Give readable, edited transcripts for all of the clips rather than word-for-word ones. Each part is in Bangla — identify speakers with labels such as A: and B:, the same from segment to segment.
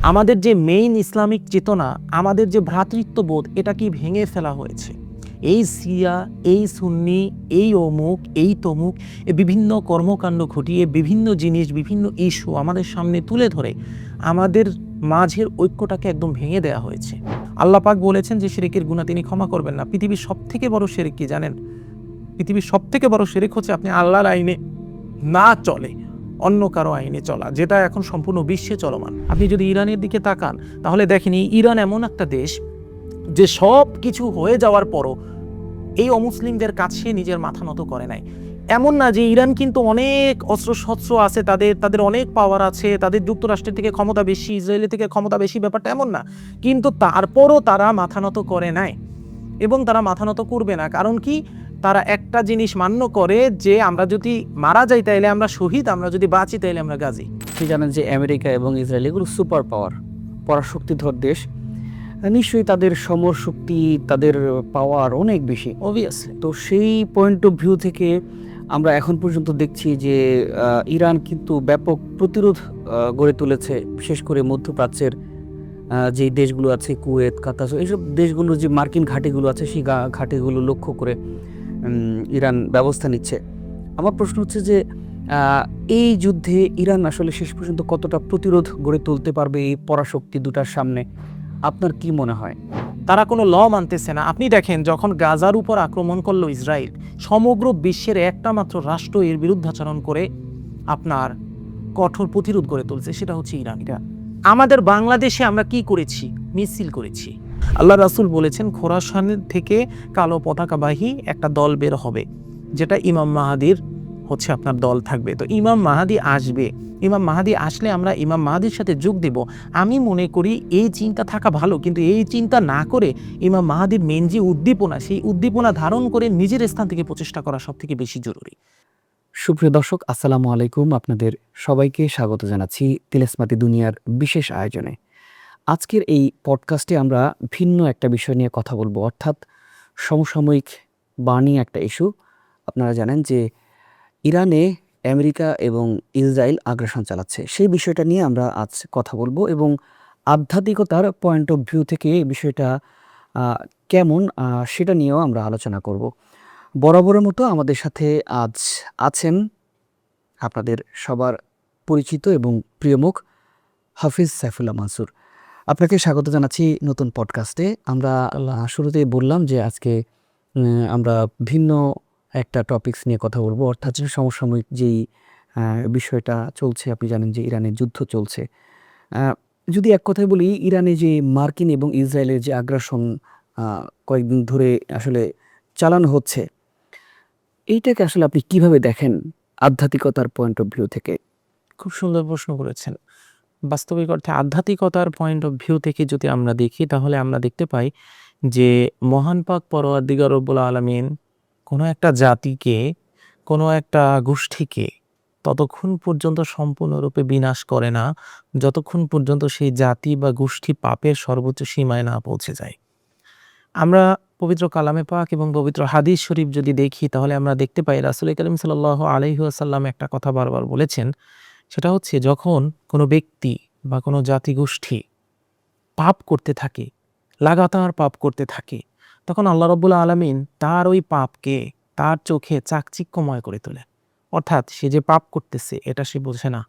A: আমাদের যে মেইন ইসলামিক চেতনা, আমাদের যে ভ্রাতৃত্ববোধ, এটা কি ভেঙে ফেলা হয়েছে। এই সিয়া, এই সুন্নি, এই অমুক, এই তমুক, এই বিভিন্ন কর্মকাণ্ড ঘটিয়ে বিভিন্ন জিনিস, বিভিন্ন ইস্যু আমাদের সামনে তুলে ধরে আমাদের মাঝের ঐক্যটাকে একদম ভেঙে দেওয়া হয়েছে। আল্লাহ পাক বলেছেন যে শিরকের গুনাহ তিনি ক্ষমা করবেন না। পৃথিবীর সবথেকে বড় শিরক কি জানেন? পৃথিবীর সবথেকে বড় শিরক হচ্ছে আপনি আল্লাহর আইনে না চলে অন্য কারো আইনে চলা, যেটা এখন সম্পূর্ণ বিশ্বে চলমান। আপনি যদি ইরানের দিকে তাকান তাহলে দেখেন ইরান এমন একটা দেশ যে সব কিছু হয়ে যাওয়ার পরও এই অমুসলিমদের কাছে নিজের মাথা নত করে নাই। এমন না যে ইরান কিন্তু অনেক অস্ত্রশস্ত্র আছে, তাদের অনেক পাওয়ার আছে, তাদের যুক্তরাষ্ট্রের থেকে ক্ষমতা বেশি, ইসরায়েলের থেকে ক্ষমতা বেশি, ব্যাপারটা এমন না। কিন্তু তারপরও তারা মাথা নত করে নাই এবং তারা মাথা নত করবে না। কারণ কি? তারা একটা জিনিস মান্য করে যে আমরা যদি মারা যাই তাইলে আমরা শহীদ, আমরা যদি বাঁচি তাইলে আমরা গাজী।
B: আপনি জানেন যে আমেরিকা এবং ইসরায়েল এগুলো সুপার পাওয়ার, পরাশক্তিধর দেশ। নিশ্চয়ই তাদের সমর শক্তি, তাদের পাওয়ার অনেক বেশি।
A: অবভিয়াসলি।
B: তো সেই পয়েন্ট অফ ভিউ থেকে আমরা এখন পর্যন্ত দেখছি যে ইরান কিন্তু ব্যাপক প্রতিরোধ গড়ে তুলেছে, বিশেষ করে মধ্যপ্রাচ্যের যে দেশগুলো আছে, কুয়েত, কাতার, এইসব দেশগুলোর যে মার্কিন ঘাঁটিগুলো আছে সেই ঘাঁটিগুলো লক্ষ্য করে ইরান ব্যবস্থা নিচ্ছে। আমার প্রশ্ন হচ্ছে যে এই যুদ্ধে ইরান আসলে শেষ পর্যন্ত কতটা প্রতিরোধ গড়ে তুলতে পারবে এই পরাশক্তি দুটার সামনে? আপনার কি মনে হয়?
A: তারা কোনো ল মানতেছে না। আপনি দেখেন যখন গাজার উপর আক্রমণ করলো ইসরায়েল, সমগ্র বিশ্বের একটা মাত্র রাষ্ট্র এর বিরুদ্ধাচরণ করে আপনার কঠোর প্রতিরোধ গড়ে তুলছে, সেটা হচ্ছে ইরান। আমাদের বাংলাদেশে আমরা কি করেছি? মিছিল করেছি। আল্লাহ রাসূল বলেছেন খোরাসানের থেকে কালো পতাকাবাহী একটা দল বের হবে, যেটা ইমাম মাহাদির হচ্ছে আপনার দল থাকবে। তো ইমাম মাহাদি আসবে, ইমাম মাহাদি আসলে আমরা ইমাম মাহাদির সাথে যোগ দেব। আমি মনে করি এই চিন্তা থাকা ভালো, কিন্তু এই চিন্তা না করে ইমাম মাহাদির মেন যে উদ্দীপনা, সেই উদ্দীপনা ধারণ করে নিজের স্থান থেকে প্রচেষ্টা করা সব থেকে বেশি জরুরি।
B: সুপ্রিয় দর্শক, আসসালামু আলাইকুম। আপনাদের সবাইকে স্বাগত জানাচ্ছি তিলেসমাতি দুনিয়ার বিশেষ আয়োজনে। আজকের এই পডকাস্টে আমরা ভিন্ন একটা বিষয় নিয়ে কথা বলবো, অর্থাৎ সমসাময়িক বার্নিং একটা ইস্যু। আপনারা জানেন যে ইরানে আমেরিকা এবং ইসরায়েল আগ্রাসন চালাচ্ছে। সেই বিষয়টা নিয়ে আমরা আজ কথা বলবো এবং আধ্যাত্মিকতার পয়েন্ট অফ ভিউ থেকে এই বিষয়টা কেমন সেটা নিয়েও আমরা আলোচনা করব। বরাবরের মতো আমাদের সাথে আজ আছেন আপনাদের সবার পরিচিত এবং প্রিয় মুখ হাফিজ সাইফুল্লাহ মানসুর। আপনাকে স্বাগত জানাচ্ছি নতুন পডকাস্টে। আমরা শুরুতেই বললাম যে আজকে আমরা ভিন্ন একটা টপিকস নিয়ে কথা বলবো, অর্থাৎ সমসাময়িক যেই বিষয়টা চলছে। আপনি জানেন যে ইরানের যুদ্ধ চলছে। যদি এক কথায় বলি, ইরানে যে মার্কিন এবং ইসরায়েলের যে আগ্রাসন কয়েকদিন ধরে আসলে চালানো হচ্ছে, এইটাকে আসলে আপনি কিভাবে দেখেন আধ্যাত্মিকতার পয়েন্ট অফ ভিউ থেকে?
A: খুব সুন্দর প্রশ্ন করেছেন। বাস্তবিক অর্থে আধ্যাত্মিকতার পয়েন্ট অফ ভিউ থেকে যদি আমরা দেখি তাহলে আমরা দেখতে পাই যে মহান পাক পরওয়ারদিগার রব্বুল আলামিন কোনো একটা জাতিকে, কোনো একটা গোষ্ঠীকে ততক্ষণ পর্যন্ত সম্পূর্ণরূপে বিনাশ করে না যতক্ষণ পর্যন্ত সেই জাতি বা গোষ্ঠী পাপের সর্বোচ্চ সীমায় না পৌঁছে যায়। আমরা পবিত্র কালামে পাক এবং পবিত্র হাদিস শরীফ যদি দেখি তাহলে আমরা দেখতে পাই রাসূল কারীম সাল্লাল্লাহু আলাইহি ওয়াসাল্লাম একটা কথা বারবার বলেছেন। সেটা হচ্ছে যখন কোনো ব্যক্তি বা কোনো জাতিগোষ্ঠী পাপ করতে থাকে, লাগাতার পাপ করতে থাকে, তখন আল্লাহ রাব্বুল আলামিন তার ওই পাপকে তার চোখে চাকচিক্যময় করে তোলে। অর্থাৎ সে যে পাপ করতেছে এটা সে বোঝে না।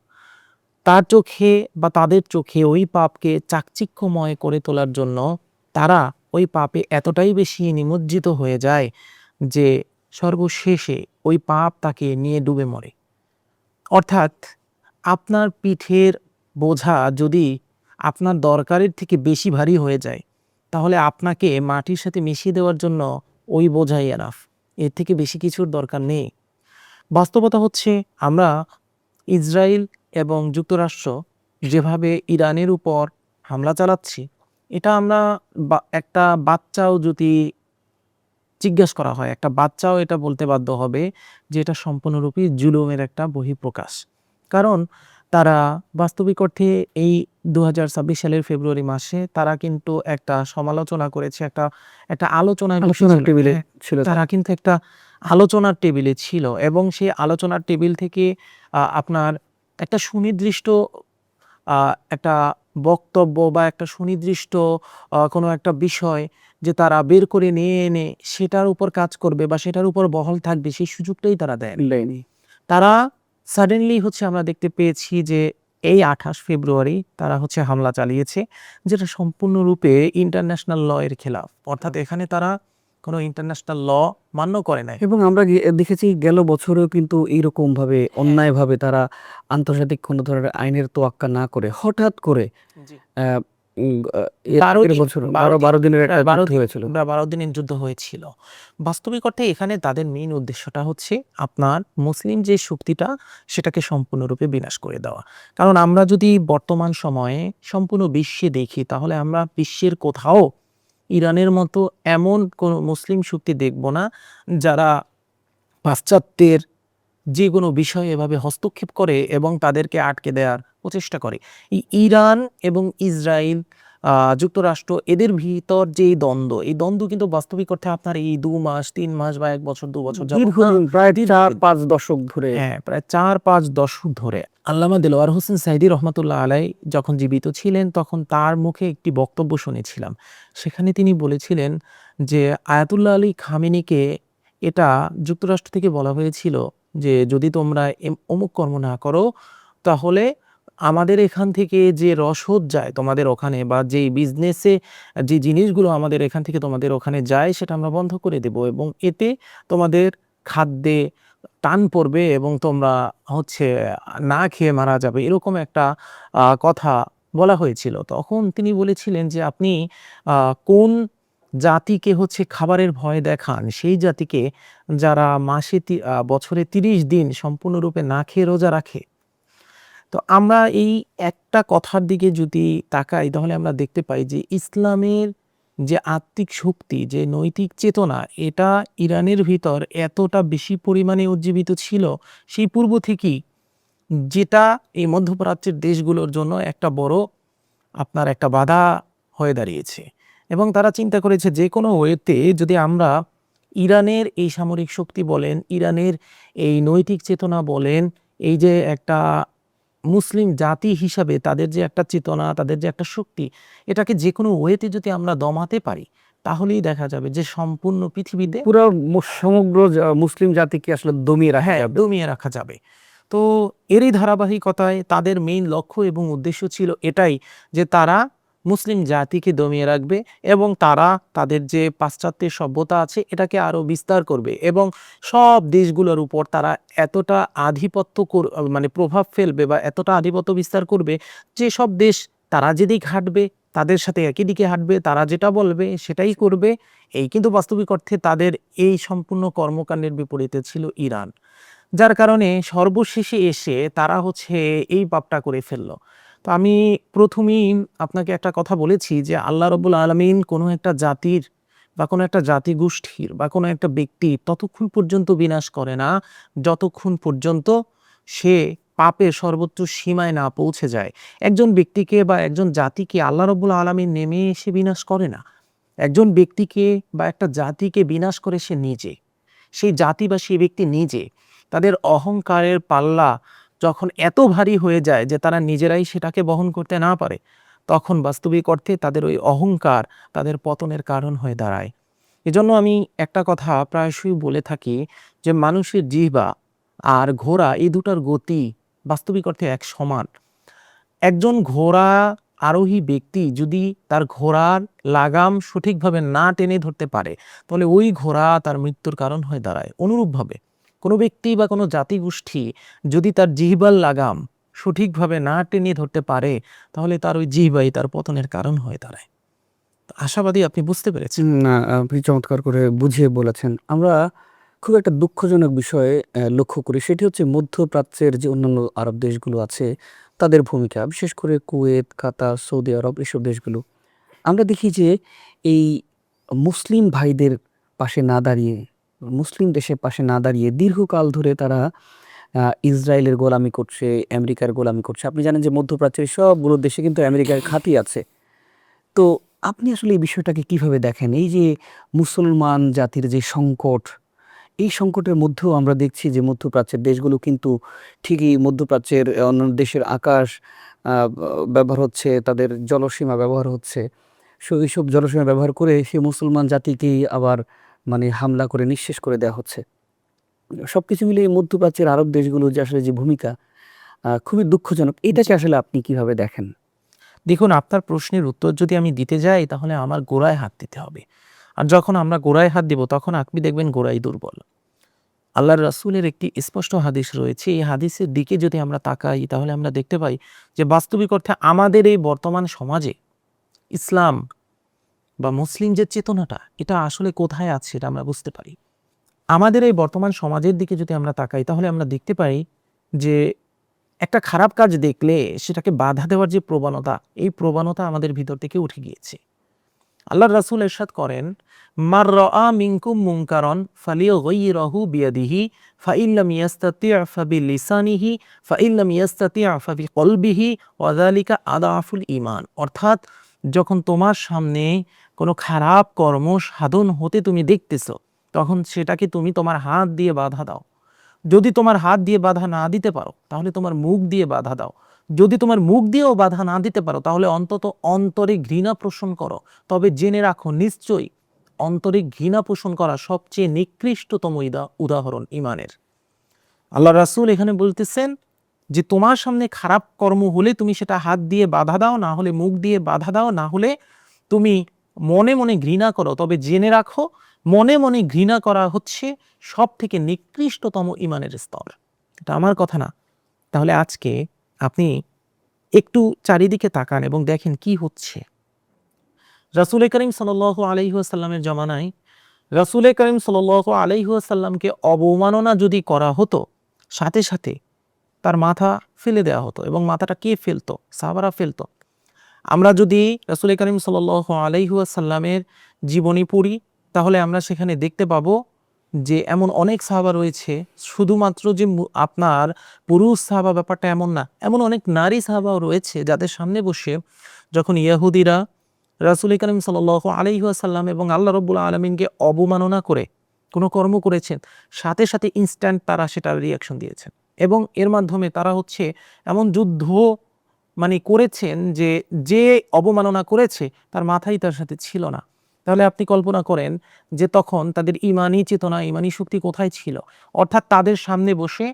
A: তার চোখে বা তাদের চোখে ওই পাপকে চাকচিক্যময় করে তোলার জন্য তারা ওই পাপে এতটাই বেশি নিমজ্জিত হয়ে যায় যে সর্বশেষে ওই পাপ তাকে নিয়ে ডুবে মরে। অর্থাৎ আপনার পিঠের বোঝা যদি আপনার দরকারের থেকে বেশি ভারী হয়ে যায় তাহলে আপনাকে মাটির সাথে মিশিয়ে দেওয়ার জন্য ওই বোঝাই এনাফ, এর থেকে বেশি কিছুর দরকার নেই। বাস্তবতা হচ্ছে আমরা ইসরায়েল এবং যুক্তরাষ্ট্র যেভাবে ইরানের উপর হামলা চালাচ্ছি, এটা আমরা একটা বাচ্চাও যদি জিজ্ঞাসা করা হয়, একটা বাচ্চাও এটা বলতে বাধ্য হবে যে এটা সম্পূর্ণরূপে জুলুমের একটা বহিঃপ্রকাশ। কারণ তারা বাস্তবিক অর্থে এই ২০২৬ সালের ফেব্রুয়ারি মাসে তারা কিন্তু একটা সমালোচনা করেছে, একটা আলোচনায়
B: আলোচনার টেবিলে ছিল।
A: তারা কিন্তু একটা আলোচনার টেবিলে ছিল এবং সেই আলোচনার টেবিল থেকে আপনার একটা সুনির্দিষ্ট একটা বক্তব্য বা একটা সুনির্দিষ্ট কোনো একটা বিষয় যে তারা বের করে নিয়ে এনে সেটার উপর কাজ করবে বা সেটার উপর বহাল থাকবে, সেই সুযোগটাই তারা দেয় না।
B: দেয়নি।
A: তারা সাডেনলি হচ্ছে আমরা দেখতে পেয়েছি যে এই ২৮ ফেব্রুয়ারি তারা হচ্ছে হামলা চালিয়েছে, যেটা সম্পূর্ণরূপে ইন্টারন্যাশনাল ল এর খেলাফ। অর্থাৎ এখানে তারা কোনো ইন্টারন্যাশনাল ল মান্য করে নাই।
B: এবং আমরা দেখেছি গেল বছরেও কিন্তু এইরকমভাবে
A: হ্যাঁ,
B: অন্যায়ভাবে তারা আন্তর্জাতিক কোনো ধরনের আইনের তোয়াক্কা না করে হঠাৎ করে
A: জি।
B: আহ, এর
A: ১২
B: আগের
A: দিন,
B: বছর
A: ১২ দিন,
B: 12 দিনের একটা
A: প্রায় ১২
B: যুদ্ধ
A: দিন
B: হয়েছিল।
A: বা ১২ দিনের যুদ্ধ হয়েছিল। বাস্তবিক অর্থে এখানে তাদের মেইন উদ্দেশ্যটা হচ্ছে আপনার মুসলিম যে শক্তিটা সেটাকে সম্পূর্ণরূপে বিনাশ করে দেওয়া। কারণ আমরা যদি বর্তমান সময়ে সম্পূর্ণ বিশ্বে দেখি তাহলে আমরা বিশ্বের কোথাও ইরানের মতো এমন কোনো মুসলিম শক্তি দেখব না যারা পাশ্চাত্যের যেকোনো বিষয়ে এভাবে হস্তক্ষেপ করে এবং তাদেরকে আটকে দেওয়ার প্রচেষ্টা করে। ইরান এবং ইসরায়েল, যুক্তরাষ্ট্র, এদের ভিতর যে এই দ্বন্দ্ব কিন্তু বাস্তবিক অর্থে আপনার এই ২ মাস, ৩ মাস বা ১ বছর ২ বছর যাবত না,
B: দীর্ঘদিন প্রায়
A: দীর্ঘদিন।
B: 4-5 দশক ধরে।
A: হ্যাঁ, প্রায় ৪-৫ দশক ধরে। আল্লামা দেলোয়ার হোসেন সাঈদী রহমাতুল্লাহ আলাইহ যখন জীবিত ছিলেন তখন তার মুখে একটি বক্তব্য শুনেছিলাম। সেখানে তিনি বলেছিলেন যে আয়াতুল্লাহ আলী খামেনিকে এটা যুক্তরাষ্ট্র থেকে বলা হয়েছিল যে যদি তোমরা অমুক কর্ম না করো তাহলে আমাদের এখান থেকে যে রসদ যায় তোমাদের ওখানে বা যেই বিজনেসে যে জিনিসগুলো আমাদের এখান থেকে তোমাদের ওখানে যায় সেটা আমরা বন্ধ করে দেব এবং এতে তোমাদের খাদ্যে টান পড়বে এবং তোমরা হচ্ছে না খেয়ে মারা যাবে, এরকম একটা কথা বলা হয়েছিল। তখন তিনি বলেছিলেন যে আপনি কোন জাতিকে হচ্ছে খাবারের ভয় দেখান, সেই জাতিকে যারা বছরে ৩০ দিন সম্পূর্ণরূপে না খেয়ে রোজা রাখে। তো আমরা এই একটা কথার দিকে যদি তাকাই তাহলে আমরা দেখতে পাই যে ইসলামের যে আত্মিক শক্তি, যে নৈতিক চেতনা, এটা ইরানের ভিতর এতটা বেশি পরিমাণে উজ্জীবিত ছিল সেই পূর্ব থেকেই, যেটা এই মধ্যপ্রাচ্যের দেশগুলোর জন্য একটা বড় আপনার একটা বাধা হয়ে দাঁড়িয়েছে। এবং তারা চিন্তা করেছে যে কোনো ওয়েতে যদি আমরা ইরানের এই সামরিক শক্তি বলেন, ইরানের এই নৈতিক চেতনা বলেন, এই যে একটা মুসলিম জাতি হিসাবে তাদের যে একটা চেতনা, তাদের যে একটা শক্তি, এটাকে যে কোনো ওয়েতে যদি আমরা দমাতে পারি তাহলেই দেখা যাবে যে সম্পূর্ণ পৃথিবীতে
B: পুরো সমগ্র মুসলিম জাতিকে আসলে দমিয়ে রাখা
A: হ্যাঁ
B: যাবে।
A: দমিয়ে রাখা যাবে। তো এরই ধারাবাহিকতায় তাদের মেইন লক্ষ্য এবং উদ্দেশ্য ছিল এটাই যে তারা মুসলিম জাতিকে দমিয়ে রাখবে এবং তারা তাদের যে পাশ্চাত্যের সভ্যতা আছে এটাকে আরো বিস্তার করবে এবং সব দেশগুলোর উপর তারা এতটা মানে প্রভাব ফেলবে বা এতটা আধিপত্য বিস্তার করবে যে সব দেশ তারা যেদিক হাঁটবে তাদের সাথে একই দিকে হাঁটবে, তারা যেটা বলবে সেটাই করবে। এই কিন্তু বাস্তবিক অর্থে তাদের এই সম্পূর্ণ কর্মকাণ্ডের বিপরীতে ছিল ইরান, যার কারণে সর্বশেষে এসে তারা হচ্ছে এই পাপটা করে ফেললো। তো আমি প্রথমেই আপনাকে একটা কথা বলেছি যে আল্লাহ রব্বুল আলামিন কোনো একটা জাতির বা কোনো একটা জাতিগোষ্ঠীর বা কোনো একটা ব্যক্তির ততক্ষণ পর্যন্ত বিনাশ করে না যতক্ষণ পর্যন্ত সে পাপের সর্বোচ্চ সীমায় না পৌঁছে যায়। একজন ব্যক্তিকে বা একজন জাতিকে আল্লাহ রব্বুল আলামিন নেমে এসে বিনাশ করে না। একজন ব্যক্তিকে বা একটা জাতিকে বিনাশ করে সে নিজে, সেই জাতি বা সেই ব্যক্তি নিজে। তাদের অহংকারের পাল্লা যখন এত ভারী হয়ে যায় যে তারা নিজেরাই সেটাকে বহন করতে না পারে, তখন বাস্তবিক অর্থে তাদের ওই অহংকার তাদের পতনের কারণ হয়ে দাঁড়ায়। এজন্য আমি একটা কথা প্রায়শই বলে থাকি যে মানুষের জিহ্বা আর ঘোড়া এই দুটার গতি বাস্তবিক অর্থে এক সমান। একজন ঘোড়া আরোহী ব্যক্তি যদি তার ঘোড়ার লাগাম সঠিকভাবে না টেনে ধরতে পারে তাহলে ওই ঘোড়া তার মৃত্যুর কারণ হয়ে দাঁড়ায়। অনুরূপভাবে কোনো ব্যক্তি বা কোনো জাতিগোষ্ঠী যদি তার জিহ্বার লাগাম সঠিকভাবে না টেনে ধরতে পারে তাহলে তার ওই জিহ্বাই তার পতনের কারণ হয়ে দাঁড়ায়। আশাবাদী আপনি বুঝতে পেরেছেন।
B: না, আপনি চমৎকার করে বুঝিয়ে বলেছেন। আমরা খুব একটা দুঃখজনক বিষয়ে লক্ষ্য করি, সেটি হচ্ছে মধ্যপ্রাচ্যের যে অন্যান্য আরব দেশগুলো আছে তাদের ভূমিকা, বিশেষ করে কুয়েত, কাতার, সৌদি আরব এসব দেশগুলো। আমরা দেখি যে এই মুসলিম ভাইদের পাশে না দাঁড়িয়ে, মুসলিম দেশের পাশে না দাঁড়িয়ে দীর্ঘকাল ধরে তারা ইসরায়েলের গোলামি করছে, আমেরিকার গোলামি করছে। আপনি জানেন যে মধ্যপ্রাচ্যের সবগুলো দেশে কিন্তু আমেরিকার খাঁটি আছে। তো আপনি আসলে এই বিষয়টাকে কিভাবে দেখেন? এই যে মুসলমান জাতির যে সংকট, এই সংকটের মধ্যেও আমরা দেখছি যে মধ্যপ্রাচ্যের দেশগুলো কিন্তু ঠিকই মধ্যপ্রাচ্যের অন্যান্য দেশের আকাশ ব্যবহার হচ্ছে, তাদের জলসীমা ব্যবহার হচ্ছে। এইসব জলসীমা ব্যবহার করে সে মুসলমান জাতিকেই আবার মানে হামলা করে নিঃশেষ করে দেওয়া হচ্ছে। সবকিছু মিলিয়ে মধ্যপ্রাচ্যের আরব দেশগুলোর যে আসলে যে ভূমিকা খুবই দুঃখজনক। এটাকে আসলে আপনি কিভাবে দেখেন?
A: দেখুন, আপনার প্রশ্নের উত্তর যদি আমি দিতে যাই তাহলে আমার গোড়ায় হাত দিতে হবে। আর যখন আমরা গোড়ায় হাত দিব তখন আপনি দেখবেন গোড়াই দুর্বল। আল্লাহর রাসূলের একটি স্পষ্ট হাদিস রয়েছে। এই হাদিসের দিকে যদি আমরা তাকাই তাহলে আমরা দেখতে পাই যে বাস্তবিক অর্থে আমাদের এই বর্তমান সমাজে ইসলাম বা মুসলিম যে চেতনাটা এটা আসলে কোথায় আছে এটা আমরা বুঝতে পারি। আমাদের এই বর্তমান সমাজের দিকে যদি আমরা তাকাই তাহলে আমরা দেখতে পাই যে একটা খারাপ কাজ দেখলে সেটাকে বাধা দেওয়ার যে প্রবণতা, এই প্রবণতা আমাদের ভিতর থেকে উঠে গিয়েছে। আল্লাহর রাসূল ইরশাদ করেন, মার রাআ মিনকুম মুনকারান ফালিয়ুগাইয়িরহু বিয়াদিহি ফাইন লাম ইয়াস্তাতি' ফাবিলিসানিহি ফাইন লাম ইয়াস্তাতি' ফাবিকলবিহি ওয়া যালিকা আদাফুল ঈমান। অর্থাৎ যখন তোমার সামনে কোনো খারাপ কর্ম সাধন হতে তুমি দেখতেছো তখন সেটাকে তুমি তোমার হাত দিয়ে বাধা দাও। যদি তোমার হাত দিয়ে বাধা না দিতে পারো তাহলে তোমার মুখ দিয়ে বাধা দাও। যদি তোমার মুখ দিয়েও বাধা না দিতে পারো তাহলে অন্তত অন্তরে ঘৃণা পোষণ করো। তবে জেনে রাখো নিশ্চয়ই অন্তরে ঘৃণা পোষণ করা সবচেয়ে নিকৃষ্টতম উদাহরণ ইমানের। আল্লাহ রাসূল এখানে বলতেছেন যে তোমার সামনে খারাপ কর্ম হলে তুমি সেটা হাত দিয়ে বাধা দাও, না হলে মুখ দিয়ে বাধা দাও, না হলে তুমি মনে মনে ঘৃণা করো। তবে জেনে রাখো মনে মনে ঘৃণা করা হচ্ছে সব থেকে নিকৃষ্টতম ইমানের স্তর। এটা আমার কথা না। তাহলে আজকে আপনি একটু চারিদিকে তাকান এবং দেখেন কি হচ্ছে। রাসূল করিম সাল্লাল্লাহু আলাইহি ওয়াসাল্লামের জামানায় রাসূল করিম সাল্লাল্লাহু আলাইহি ওয়াসাল্লামকে অবমাননা যদি করা হতো সাথে সাথে তার মাথা ফেলে দেওয়া হতো। এবং মাথাটা কে ফেলতো? সাহাবারা ফেলতো। আমরা যদি রাসূল করিম সাল্লাল্লাহু আলাইহি ওয়াসাল্লামের জীবনী পড়ি তাহলে আমরা সেখানে দেখতে পাবো যে এমন অনেক সাহাবা রয়েছে, শুধুমাত্র যে আপনার পুরুষ সাহাবা ব্যাপারটা এমন না, এমন অনেক নারী সাহাবাও রয়েছে যাদের সামনে বসে যখন ইহুদিরা রাসূল করিম সাল্লাল্লাহু আলাইহি ওয়াসাল্লাম এবং আল্লাহ রাব্বুল আলামিনকে অবমাননা করে কোনো কর্ম করেছেন, সাথে সাথে ইনস্ট্যান্ট তারা সেটার রিয়াকশন দিয়েছেন। এবং এর মাধ্যমে তারা হচ্ছে এমন যুদ্ধ মানে করেছেন যে যে অবমাননা করেছে তার মাথাই তার সাথে ছিল না। তাহলে আপনি কল্পনা করেন যে তখন তাদের ইমানি চেতনা, ইমানি শক্তি কোথায় ছিল? অর্থাৎ তাদের সামনে বসে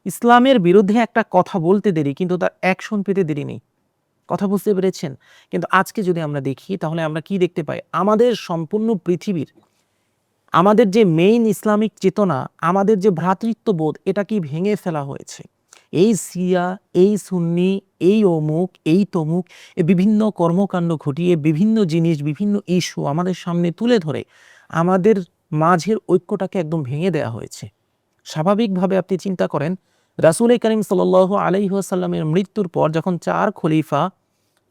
A: ইসলামের বিরুদ্ধে একটা কথা বলতে দেরি, কিন্তু তার অ্যাকশন পেতে দেরি নেই। কথা বুঝতে পেরেছেন? কিন্তু আজকে যদি আমরা দেখি তাহলে আমরা কি দেখতে পাই? আমাদের সম্পূর্ণ পৃথিবীর আমাদের যে মেইন ইসলামিক চেতনা, আমাদের যে ভ্রাতৃত্ববোধ, এটা কি ভেঙে ফেলা হয়েছে। এই শিয়া, এই সুন্নি, এই অমুক, এই তমুক, এ বিভিন্ন কর্মকাণ্ড ঘটিয়ে বিভিন্ন জিনিস, বিভিন্ন ইস্যু আমাদের সামনে তুলে ধরে আমাদের মাঝের ঐক্যটাকে একদম ভেঙে দেওয়া হয়েছে। স্বাভাবিকভাবে আপনি চিন্তা করেন, রাসূল করিম সাল্লাল্লাহু আলাইহি ওয়াসাল্লামের মৃত্যুর পর যখন ৪ খলিফা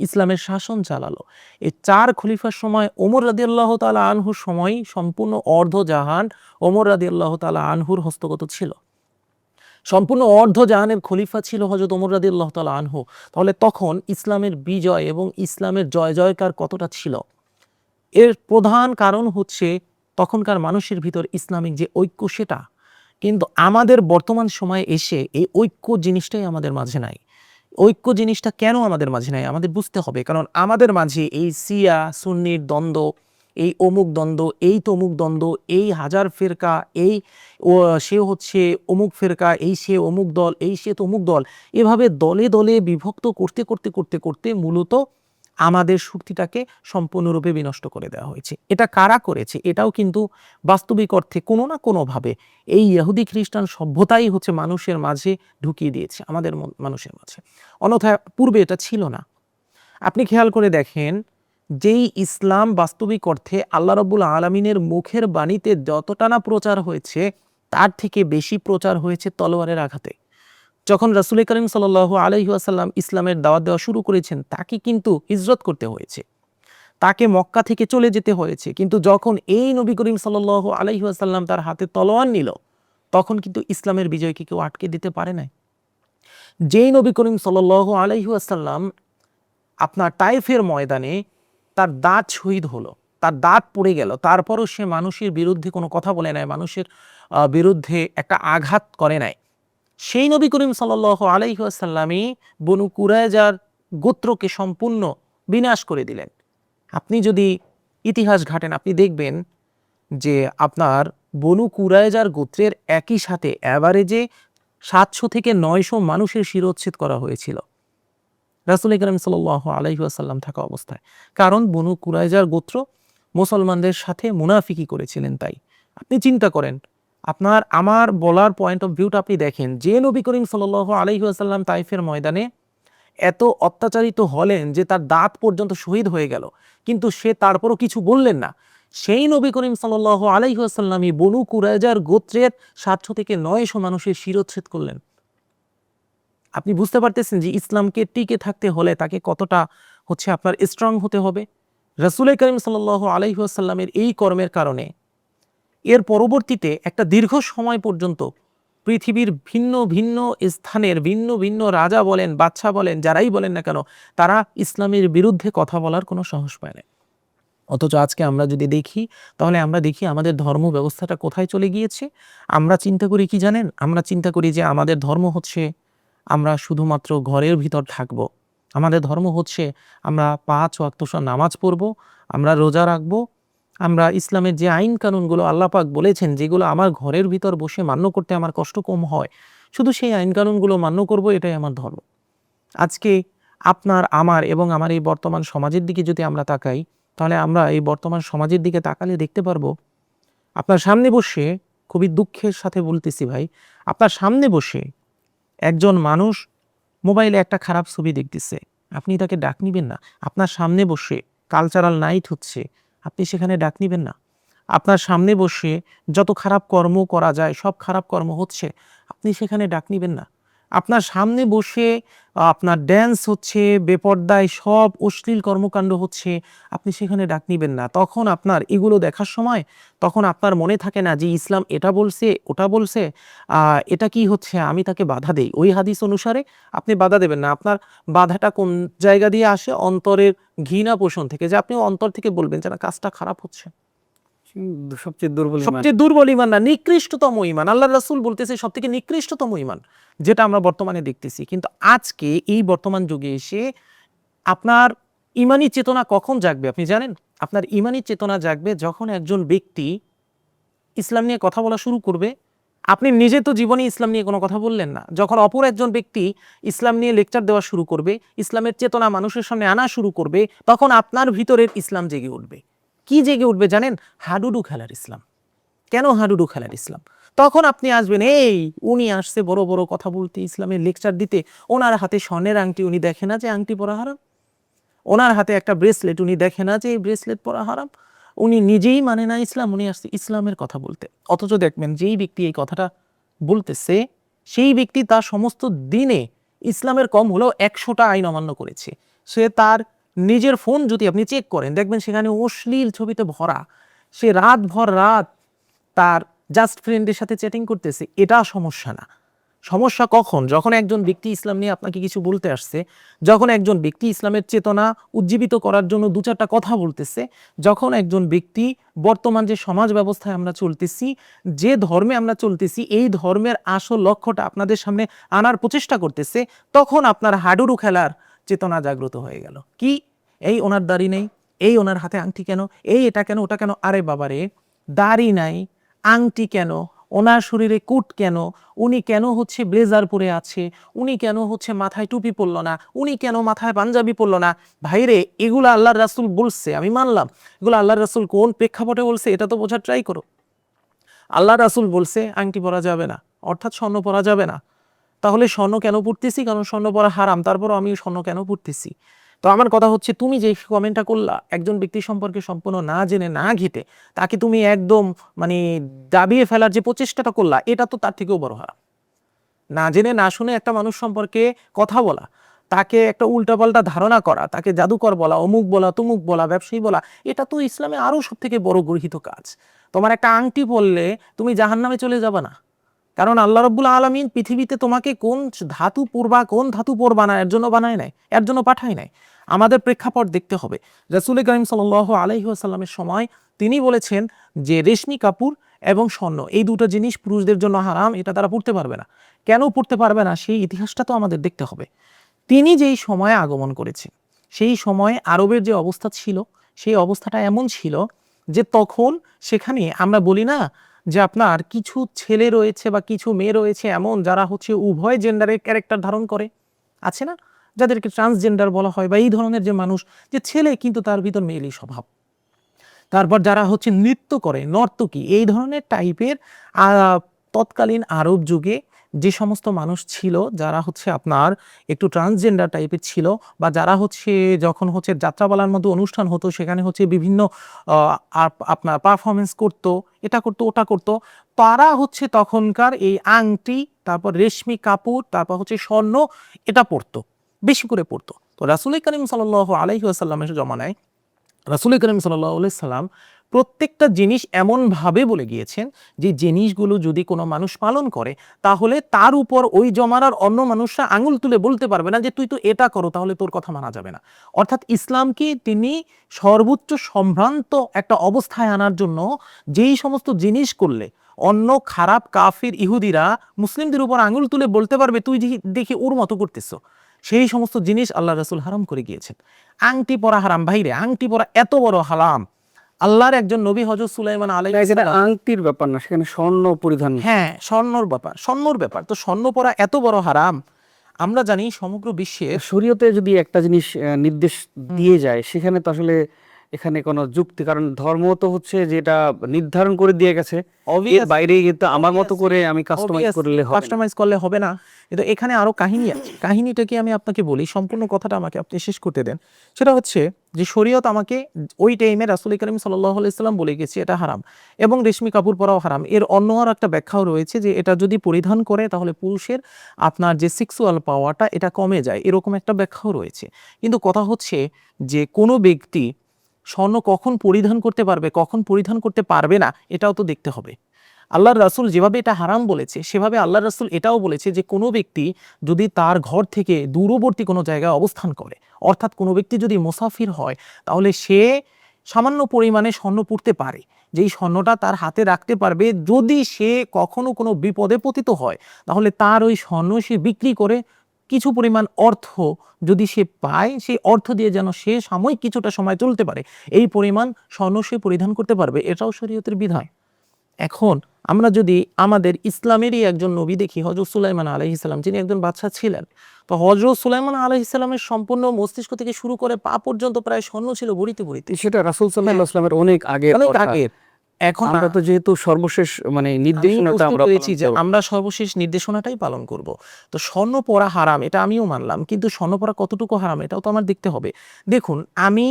A: ইসলামের শাসন চালালো, এই ৪ খলিফার সময় ওমর রাদিয়াল্লাহু তাআলা আনহুর সময় সম্পূর্ণ অর্ধজাহান ওমর রাদিয়াল্লাহু তাআলা আনহুর হস্তগত ছিল। সম্পূর্ণ অর্ধজাহানের খলিফা ছিল হযরত ওমর রাদিয়াল্লাহু তাআলা আনহু। তাহলে তখন ইসলামের বিজয় এবং ইসলামের জয় জয়কার কতটা ছিল? এর প্রধান কারণ হচ্ছে তখনকার মানুষের ভিতর ইসলামিক যে ঐক্য সেটা। কিন্তু আমাদের বর্তমান সময়ে এসে এই ঐক্য জিনিসটাই আমাদের মাঝে নাই। ঐক্য জিনিসটা কেন আমাদের মাঝে নাই আমাদের বুঝতে হবে। কারণ আমাদের মাঝে এই শিয়া সুন্নির দ্বন্দ্ব, এই অমুক দ্বন্দ্ব, এই তমুক দ্বন্দ্ব, এই হাজার ফেরকা, এই সে হচ্ছে অমুক ফেরকা, এই সে অমুক দল, এই সে তমুক দল, এভাবে দলে দলে বিভক্ত করতে করতে করতে করতে মূলত আমাদের শক্তিটাকে সম্পূর্ণরূপে বিনষ্ট করে দেওয়া হয়েছে। এটা কারা করেছে? এটাও কিন্তু বাস্তবিক অর্থে কোনো না কোনোভাবে এই ইহুদি খ্রিস্টান সভ্যতাই হচ্ছে মানুষের মাঝে ঢুকিয়ে দিয়েছে, আমাদের মানুষের মাঝে। অন্যথায় পূর্বে এটা ছিল না। আপনি খেয়াল করে দেখেন, যেই ইসলাম বাস্তবিক অর্থে আল্লাহ রাব্বুল আলামিনের মুখের বাণীতে যতটা না প্রচার হয়েছে তার থেকে বেশি প্রচার হয়েছে তলোয়ারের আঘাতে। যখন রাসূল করিম সাল্লাল্লাহু আলাইহি ওয়াসাল্লাম ইসলামের দাওয়াত দেওয়া শুরু করেছেন তাকে কিন্তু হিজরত করতে হয়েছে, তাকে মক্কা থেকে চলে যেতে হয়েছে। কিন্তু যখন এই নবী করিম সাল্লাল্লাহু আলাইহি ওয়াসাল্লাম তার হাতে তলোয়ার নিল তখন কিন্তু ইসলামের বিজয়কে কেউ আটকে দিতে পারে নাই। যেই নবী করিম সাল্লাল্লাহু আলাইহি ওয়াসাল্লাম আপনার তায়েফের ময়দানে তার দাঁত শহীদ হলো, তার দাঁত পড়ে গেল, তারপরও সে মানুষের বিরুদ্ধে কোনো কথা বলে নাই, মানুষের বিরুদ্ধে একটা আঘাত করে নাই। সেই নবী করিম সাল্লাল্লাহু আলাইহি ওয়াসাল্লামই বনু কুরায়জার গোত্রকে সম্পূর্ণ বিনাশ করে দিলেন। আপনি যদি ইতিহাস ঘাটেন আপনি দেখবেন যে আপনার বনু কুরাইজার গোত্রের একই সাথে অ্যাভারেজে 700 থেকে 900 মানুষের শিরোচ্ছেদ করা হয়েছিল রাসূল কারীম সাল্লাল্লাহু আলাইহি ওয়াসাল্লাম থাকা অবস্থায়। কারণ বনু কুরাইজার গোত্র মুসলমানদের সাথে মুনাফিকি করেছিলেন। তাই আপনি চিন্তা করেন, আপনার আমার বলার পয়েন্ট অফ ভিউটা আপনি দেখেন, যে নবী করিম সাল্লাল্লাহু আলাইহি ওয়াসাল্লাম তাইফের ময়দানে এত অত্যাচারিত হলেন যে তার দাঁত পর্যন্ত শহীদ হয়ে গেল, কিন্তু সে তারপরও কিছু বললেন না। সেই নবী করিম সাল্লাল্লাহু আলাইহি ওয়াসাল্লামই বনু কুরাইজার গোত্রের 700 থেকে 900 মানুষের শিরোচ্ছেদ করলেন। আপনি বুঝতে পারতেছেন যে ইসলামকে টিকে থাকতে হলে তাকে কতটা আপনার স্ট্রং হতে হবে। রাসূল করিম সাল্লাল্লাহু আলাইহি ওয়াসাল্লামের এই কর্মের কারণে এর পরবর্তীতে একটা দীর্ঘ সময় পর্যন্ত পৃথিবীর ভিন্ন ভিন্ন স্থানের ভিন্ন ভিন্ন রাজা বলেন, বাদশা বলেন, যারাই বলেন না কেন, তারা ইসলামের বিরুদ্ধে কথা বলার কোনো সাহস পায় না। অথচ আজকে আমরা যদি দেখি তাহলে আমরা দেখি আমাদের ধর্ম ব্যবস্থাটা কোথায় চলে গিয়েছে। আমরা চিন্তা করি কি জানেন, আমরা চিন্তা করি যে আমাদের ধর্ম হচ্ছে আমরা শুধুমাত্র ঘরের ভিতর থাকব, আমাদের ধর্ম হচ্ছে আমরা 5 ওয়াক্ত নামাজ পড়ব, আমরা রোজা রাখব, আমরা ইসলামের যে আইন কানুনগুলো আল্লাহ পাক বলেছেন যেগুলো আমার ঘরের ভিতর বসে মান্য করতে আমার কষ্ট কম হয়, শুধু সেই আইন কানুনগুলো মান্য করব, এটাই আমার ধর্ম। আজকে আপনার আমার এবং আমার এই বর্তমান সমাজের দিকে যদি আমরা তাকাই, তাহলে আমরা এই বর্তমান সমাজের দিকে তাকালে দেখতে পারবো আপনার সামনে বসে, খুবই দুঃখের সাথে বলতেছি ভাই, আপনার সামনে বসে একজন মানুষ মোবাইলে একটা খারাপ ছবি দেখতেছে, আপনি তাকে ডাক নিবেন না। আপনার সামনে বসে কালচারাল নাইট হচ্ছে, আপনি সেখানে ডাক নিবেন না। আপনার সামনে বসে যত খারাপ কর্ম করা যায় সব খারাপ কর্ম হচ্ছে, আপনি সেখানে ডাক নিবেন না। আপনার সামনে বসে আপনার ড্যান্স হচ্ছে, বেপর্দায় সব অশ্লীল কর্মকাণ্ড হচ্ছে, আপনি সেখানে ডাক নিবেন না। তখন আপনার এগুলো দেখার সময় তখন আপনার মনে থাকে না যে ইসলাম এটা বলছে ওটা বলছে, এটা কি হচ্ছে, আমি তাকে বাধা দেই, ওই হাদিস অনুসারে আপনি বাধা দেবেন না। আপনার বাধাটা কোন জায়গা দিয়ে আসে? অন্তরের ঘৃণা পোষণ থেকে, যে আপনি অন্তর থেকে বলবেন যে না, কাজটা খারাপ হচ্ছে।
B: সবচেয়ে দুর্বল ইমান।
A: সবচেয়ে দুর্বল ইমান না, নিকৃষ্টতম ইমান। আল্লাহ রাসূল বলতেছে সব থেকে নিকৃষ্টতম ইমান, যেটা আমরা বর্তমানে দেখতেছি। কিন্তু আজকে এই বর্তমান যুগে এসে আপনার ইমানি চেতনা কখন জাগবে আপনি জানেন? আপনার ইমানি চেতনা জাগবে যখন একজন ব্যক্তি ইসলাম নিয়ে কথা বলা শুরু করবে। আপনি নিজে তো জীবনে ইসলাম নিয়ে কোনো কথা বললেন না, যখন অপর একজন ব্যক্তি ইসলাম নিয়ে লেকচার দেওয়া শুরু করবে, ইসলামের চেতনা মানুষের সামনে আনা শুরু করবে, তখন আপনার ভিতরের ইসলাম জেগে উঠবে। কি জেগে উঠবে জানেন? হাডুডু খেলার ইসলাম। কেন হাডুডু খেলার ইসলাম? তখন আপনি আসবেন, এই উনি আসছে বড় বড় কথা বলতে, ইসলামের লেকচার দিতে, ওনার হাতে স্বর্ণের আংটি, উনি দেখে না যে আংটি পরা হারাম? ওনার হাতে একটা ব্রেসলেট, উনি দেখে না যে এই ব্রেসলেট পরা হারাম? উনি নিজেই মানে না ইসলাম, উনি আসছে ইসলামের কথা বলতে। অথচ দেখবেন যেই ব্যক্তি এই কথাটা বলতেছে সেই ব্যক্তি তার সমস্ত দিনে ইসলামের কম হলেও 100টা আইন অমান্য করেছে। সে তার নিজের ফোন যদি আপনি চেক করেন দেখবেন সেখানে অশ্লীল ছবিতে ভরা। সে রাত তার জাস্ট ফ্রেন্ডের সাথে চ্যাটিং করতেছে। এটা সমস্যা না। সমস্যা কখন? যখন একজন ব্যক্তি ইসলাম নিয়ে আপনাকে কিছু বলতে আসছে, যখন একজন ব্যক্তি ইসলামের চেতনা উজ্জীবিত করার জন্য 2-4টা কথা বলতেছে, যখন একজন ব্যক্তি বর্তমান যে সমাজ ব্যবস্থায় আমরা চলতেছি, যে ধর্মে আমরা চলতেছি, এই ধর্মের আসল লক্ষ্যটা আপনাদের সামনে আনার প্রচেষ্টা করতেছে, তখন আপনার হাডুডু খেলার চেতনা জাগ্রত হয়ে গেল। কি? এই ওনার দাড়ি নেই, এই ওনার হাতে আংটি কেন, এই এটা কেন ওটা কেন? আরে বাবারে, দাড়ি নাই, আংটি কেন, ওনার শরীরে কোট কেন, উনি কেন ব্লেজার পরে আছে, উনি কেন মাথায় টুপি পরল না, উনি কেন মাথায় পাঞ্জাবি পরল না? ভাইরে, এগুলো আল্লাহর রাসূল বলছে, আমি মানলাম। এগুলো আল্লাহর রাসূল কোন প্রেক্ষাপটে বলছে এটা তো বোঝার ট্রাই করো। আল্লাহর রাসূল বলছে আংটি পরা যাবে না, অর্থাৎ স্বর্ণ পরা যাবে না। তাহলে স্বর্ণ কেন পরতেছি? কারণ স্বর্ণ পরা হারাম, তারপরও আমি স্বর্ণ কেন পরতেছি? তো আমার কথা হচ্ছে, তুমি যে কমেন্টটা করলা একজন ব্যক্তি সম্পর্কে সম্পূর্ণ না জেনে না ঘেটে, তাকে তুমি একদম দাবিয়ে ফেলার যে প্রচেষ্টাটা করলা, এটা তো তার থেকেও বড় হারাম। না জেনে না শুনে একটা মানুষ সম্পর্কে কথা বলা, তাকে একটা উল্টাপাল্টা ধারণা করা, তাকে জাদুকর বলা, অমুক বলা, তুমুক বলা, ব্যবসায়ী বলা, এটা তো ইসলামে আরো সব থেকে বড় গর্হিত কাজ। তোমার একটা আংটি পরলে তুমি জাহান্নামে চলে যাবে না, কারণ আল্লাহ রাব্বুল আলামিন পৃথিবীতে তোমাকে কোন ধাতু পরবা কোন ধাতু পরবা না এর জন্য বানায় নাই, এর জন্য পাঠায় নাই। আমাদের প্রেক্ষাপট দেখতে হবে। রাসূল কারীম সাল্লাল্লাহু আলাইহি ওয়াসাল্লামের সময় তিনি বলেছেন যে রেশমি কাপড় এবং স্বর্ণ এই দুটো জিনিস পুরুষদের জন্য হারাম, এটা তারা পরতে পারবে না। কেন পরতে পারবে না সেই ইতিহাসটা তো আমাদের দেখতে হবে। তিনি যেই সময়ে আগমন করেছেন সেই সময়ে আরবের যে অবস্থা ছিল সেই অবস্থাটা এমন ছিল যে তখন সেখানে আমরা বলি না যে আপনার কিছু ছেলে রয়েছে বা কিছু মেয়ে রয়েছে এমন যারা হচ্ছে উভয় জেন্ডারের ক্যারেক্টার ধারণ করে, আছে না, যাদেরকে ট্রান্সজেন্ডার বলা হয়, বা এই ধরনের যে মানুষ যে ছেলে কিন্তু তার ভিতর মেয়েলি স্বভাব। তারপর যারা হচ্ছে নৃত্য করে, নর্তকী, এই ধরনের টাইপের তৎকালীন আরব যুগে যে সমস্ত মানুষ ছিল যারা হচ্ছে আপনার একটু ট্রান্সজেন্ডার টাইপের ছিল, বা যারা হচ্ছে যখন হচ্ছে যাত্রাপালার মতো অনুষ্ঠান হতো সেখানে হচ্ছে বিভিন্ন আপনার পারফরমেন্স করতো, এটা করতো ওটা করতো, তারা হচ্ছে তখনকার এই আংটি, তারপর রেশমি কাপড়, তারপর হচ্ছে স্বর্ণ, এটা পরতো, বেশি করে পরতো। তো রাসূল করিম সাল্লাল্লাহু আলাইহি ওয়াসাল্লামের জমানায় রাসূল করিম সাল্লাল্লাহু আলাইহি সাল্লাম প্রত্যেকটা জিনিস এমনভাবে বলে গিয়েছেন যে জিনিসগুলো যদি কোনো মানুষ পালন করে তাহলে তার উপর ওই জমানার অন্য মানুষরা আঙুল তুলে বলতে পারবে না যে তুই তো এটা করো, তাহলে তোর কথা মানা যাবে না। অর্থাৎ ইসলামকে তিনি সর্বোচ্চ সম্ভ্রান্ত একটা অবস্থায় আনার জন্য যেই সমস্ত জিনিস করলে অন্য খারাপ কাফির ইহুদিরা মুসলিমদের উপর আঙুল তুলে বলতে পারবে তুই দেখি ওর মতো করতেছো, সেই সমস্ত জিনিস আল্লাহ রাসূল হারাম করে গিয়েছেন। আংটি পরা হারাম, ভাইরে আংটি পরা এত বড় হারাম। আল্লাহর একজন নবী হযরত সুলাইমান আলাইহিস সালাম,
B: আংটির ব্যাপার না, সেখানে স্বর্ণ পরিধান।
A: হ্যাঁ স্বর্ণর ব্যাপার, তো স্বর্ণ পরা এত বড় হারাম। আমরা জানি সমগ্র বিশ্বের
B: শরীয়তে যদি একটা জিনিস নির্দেশ দিয়ে যায় সেখানে তো আসলে এখানে কোনো যুক্তি, কারণ ধর্ম তো হচ্ছে যেটা নির্ধারণ করে দিয়ে গেছে, এর বাইরে কিন্তু আমার মতো করে আমি কাস্টমাইজ করলে হবে না।
A: কাস্টমাইজ করলে হবে না। কিন্তু এখানে আরো কাহিনী আছে, কাহিনীটাকে আমি আপনাকে বলি, সম্পূর্ণ কথাটা আমাকে আপনি শেষ করতে দেন। সেটা হচ্ছে যে শরীয়ত আমাকে ওই টাইমে রাসূল করিম সাল্লাল্লাহু আলাইহি সাল্লাম বলে গেছে এটা হারাম, এবং রেশমি কাপড় পরাও হারাম। এর অন্য আর একটা ব্যাখ্যাও রয়েছে যে এটা যদি পরিধান করে তাহলে পুরুষের আপনার যে সেক্সুয়াল পাওয়ারটা এটা কমে যায়, এরকম একটা ব্যাখ্যাও রয়েছে। কিন্তু কথা হচ্ছে যে কোনো ব্যক্তি স্বর্ণ কখন পরিধান করতে পারবে কখন পরিধান করতে পারবে না এটাও তো দেখতে হবে। আল্লাহর রাসূল যেভাবে এটা হারাম বলেছে সেভাবে আল্লাহর রাসূল এটাও বলেছে যে কোনো ব্যক্তি যদি তার ঘর থেকে দূরবর্তী কোনো জায়গায় অবস্থান করে, অর্থাৎ কোনো ব্যক্তি যদি মুসাফির হয়, তাহলে সে সামান্য পরিমাণে স্বর্ণ পরতে পারে, যেই স্বর্ণটা তার হাতে রাখতে পারবে। যদি সে কখনো কোনো বিপদে পতিত হয় তাহলে তার ওই স্বর্ণ সে বিক্রি করে কিছু পরিমাণ অর্থ যদি সে পায়, সেই অর্থ দিয়ে যেন সে সাময়িক কিছুটা সময় চলতে পারে, এই পরিমাণ স্বর্ণ সে পরিধান করতে পারবে, এটাও শরীয়তের বিধান। এখন আমরা যদি আমাদের ইসলামেরই একজন নবী দেখি হযরত সুলাইমান আলাইহিস সালাম, যিনি একজন বাদশা ছিলেন, তো হযরত সুলাইমান আলাইহিস সালামের সম্পূর্ণ মস্তিষ্ক থেকে শুরু করে পা পর্যন্ত প্রায় স্বর্ণ ছিল ভরিতে ভরিতে,
B: সেটা রাসূল সাল্লাল্লাহু আলাইহি ওয়াসাল্লামের অনেক আগের
A: অনেক
B: কথা।
A: আগের। এখন
B: আমরা তো যেহেতু সর্বশেষ মানে নির্দেশনাটা আমরা
A: পেয়েছি
B: পালন
A: যে
B: করব।
A: আমরা সর্বশেষ নির্দেশনাটাই পালন করব। তো স্বর্ণ পরা হারাম এটা আমিও মানলাম, কিন্তু স্বর্ণ পরা কতটুকু হারাম এটাও তো আমার দেখতে হবে। দেখুন, আমি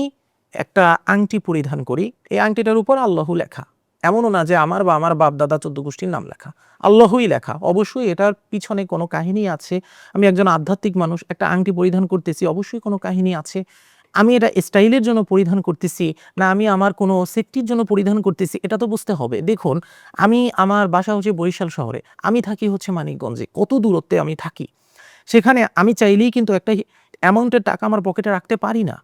A: একটা আংটি পরিধান করি, এই আংটিটার উপর আল্লাহু লেখা, এমনও না যে আমার বা আমার বাপ দাদা 14 গোষ্ঠীর নাম লেখা, আল্লাহই লেখা। অবশ্যই এটার পিছনে কোনো কাহিনী আছে। আমি একজন আধ্যাত্মিক মানুষ, একটা আংটি পরিধান করতেছি, অবশ্যই কোনো কাহিনী আছে। আমি এটা স্টাইলের জন্য পরিধান করতেছি না আমি আমার কোনো সেফটির জন্য পরিধান করতেছি, এটা তো বুঝতে হবে। দেখুন, আমার বাসা হচ্ছে বরিশাল শহরে, আমি থাকি হচ্ছে মানিকগঞ্জে, কত দূরত্বে আমি থাকি, সেখানে আমি চাইলেই কিন্তু একটা অ্যামাউন্টের টাকা আমার পকেটে রাখতে পারি না,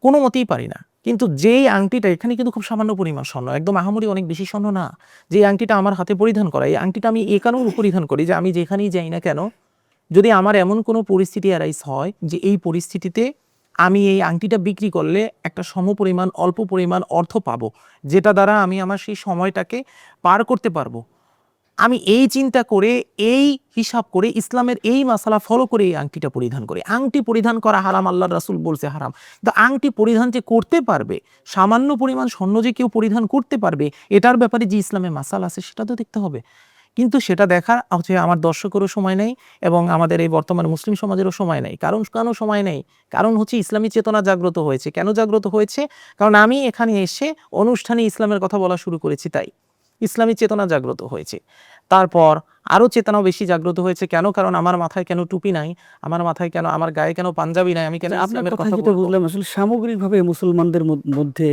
A: কোনো মতেই পারি না। কিন্তু যেই আংটিটা, এখানে কিন্তু খুব সামান্য পরিমাণ স্বর্ণ, একদম আহামরি অনেক বেশি স্বর্ণ না, যে আংটিটা আমার হাতে পরিধান করা, এই আংটিটা আমি এ কারণে পরিধান করি যে আমি যেখানেই যাই না কেন, যদি আমার এমন কোনো পরিস্থিতি অ্যারাইজ হয় যে এই পরিস্থিতিতে আমি এই আংটিটা বিক্রি করলে একটা সমপরিমাণ অল্প পরিমাণ অর্থ পাবো, যেটা দ্বারা আমি আমার সেই সময়টাকে পার করতে পারবো, আমি এই চিন্তা করে, এই হিসাব করে, ইসলামের এই মাসালা ফলো করে এই আংটিটা পরিধান করি। আংটি পরিধান করা হারাম, আল্লাহর রাসূল বলছে হারাম। তো আংটি পরিধান যে করতে পারবে, সামান্য পরিমাণ স্বর্ণ যে কেউ পরিধান করতে পারবে, এটার ব্যাপারে যে ইসলামে মাসালা আছে সেটা তো দেখতে হবে। কিন্তু সেটা দেখার হচ্ছে আমার দর্শকেরও সময় নেই, এবং আমাদের এই বর্তমান মুসলিম সমাজেরও সময় নেই। কেন সময় নেই? কারণ হচ্ছে ইসলামী চেতনা জাগ্রত হয়েছে। কেন জাগ্রত হয়েছে? কারণ আমি এখানে এসে অনুষ্ঠানে ইসলামের কথা বলা শুরু করেছি, তাই ইসলামী চেতনা জাগ্রত হয়েছে। তারপর আরও চেতনাও বেশি জাগ্রত হয়েছে। কেন? কারণ আমার মাথায় কেন টুপি নাই, আমার মাথায় কেন, আমার গায়ে কেন পাঞ্জাবি নাই, আমি কেন
B: আপনার
A: ইসলামের
B: কথা
A: কথা
B: যেটা
A: বলবো?
B: বুঝলাম আসলে সামগ্রিকভাবে মুসলমানদের মধ্যে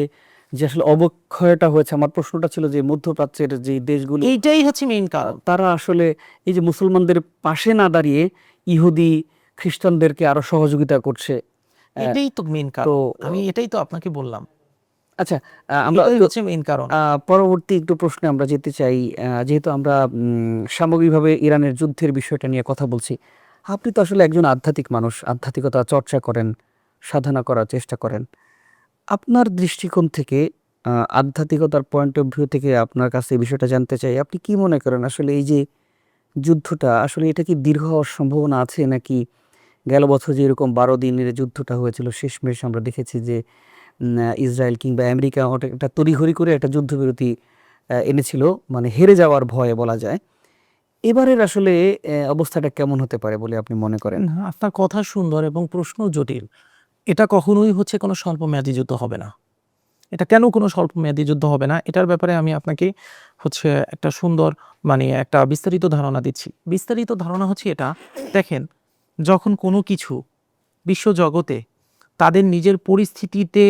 B: যে আসলে অবক্ষয়টা হয়েছে, আমার প্রশ্নটা ছিল যে মধ্যপ্রাচ্যের যে দেশগুলো,
A: এইটাই হচ্ছে মেইন কারণ।
B: তারা আসলে এই যে মুসলমানদের পাশে না দাঁড়িয়ে ইহুদি খ্রিস্টানদেরকে আরো সহযোগিতা করছে।
A: এটাই তো মেইন
B: তো
A: কারণ, আমি এটাই তো আপনাকে বললাম,
B: আচ্ছা, আমরা
A: এটাই হচ্ছে মেইন কারণ।
B: পরবর্তী একটু প্রশ্নে আমরা যেতে চাই। যেহেতু আমরা সামগ্রিকভাবে ইরানের যুদ্ধের বিষয়টা নিয়ে কথা বলছি, আপনি তো আসলে একজন আধ্যাত্মিক মানুষ, আধ্যাত্মিকতা চর্চা করেন, সাধনা করার চেষ্টা করেন। আপনার দৃষ্টিকোণ থেকে আধ্যাত্মিকতার পয়েন্ট অফ ভিউ থেকে আপনার কাছে এই বিষয়টা জানতে চাই। আপনি কি মনে করেন আসলে এই যে যুদ্ধটা আসলে এটা কি দীর্ঘ হওয়ার সম্ভাবনা আছে? নাকি গেল বছর যে এরকম ১২ দিনের যুদ্ধটা হয়েছিল শেষমেশ আমরা দেখেছি যে ইসরায়েল কিংবা আমেরিকা একটা তড়িঘড়ি করে একটা যুদ্ধবিরতি এনেছিল, মানে হেরে যাওয়ার ভয়ে বলা যায়। এবারের আসলে অবস্থাটা কেমন হতে পারে বলে আপনি মনে করেন?
A: না, আপনার কথা সুন্দর এবং প্রশ্ন জটিল। এটা কখনোই হচ্ছে কোনো স্বল্পমেয়াদী যুদ্ধ হবে না। এটা কেন কোনো স্বল্পমেয়াদী যুদ্ধ হবে না? এটার ব্যাপারে আমি আপনাকে হচ্ছে একটা সুন্দর মানে একটা বিস্তারিত ধারণা দিচ্ছি। বিস্তারিত ধারণা হচ্ছে এটা, দেখেন যখন কোনো কিছু বিশ্বজগতে তাদের নিজের পরিস্থিতিতে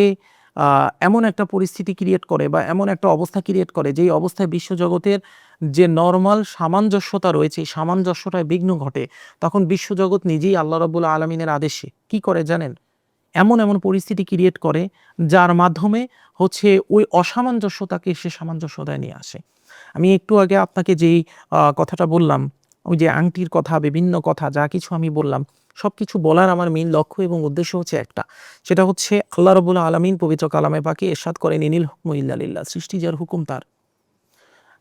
A: এমন একটা পরিস্থিতি ক্রিয়েট করে বা এমন একটা অবস্থা ক্রিয়েট করে যেই অবস্থায় বিশ্বজগতের যে নরমাল সামঞ্জস্যতা রয়েছে, এই সামঞ্জস্যটায় বিঘ্ন ঘটে, তখন বিশ্বজগৎ নিজেই আল্লাহ রাব্বুল আলামিনের আদেশে কি করে জানেন? এমন পরিস্থিতি ক্রিয়েট করে যার মাধ্যমে হচ্ছে ওই অসামঞ্জস্যতাকে সে সামঞ্জস্যতায় নিয়ে আসে। আমি একটু আগে আপনাকে যেই কথাটা বললাম, ওই যে আংটির কথা, বিভিন্ন কথা যা কিছু আমি বললাম, সবকিছু বলার আমার মেইন লক্ষ্য এবং উদ্দেশ্য হচ্ছে একটা। সেটা হচ্ছে আল্লাহ রাব্বুল আলামিন পবিত্র কালামে পাকে ইরশাদ করেন, ইনিল হুকমু ইল্লা লিল্লাহ, সৃষ্টি যার হুকুম তার।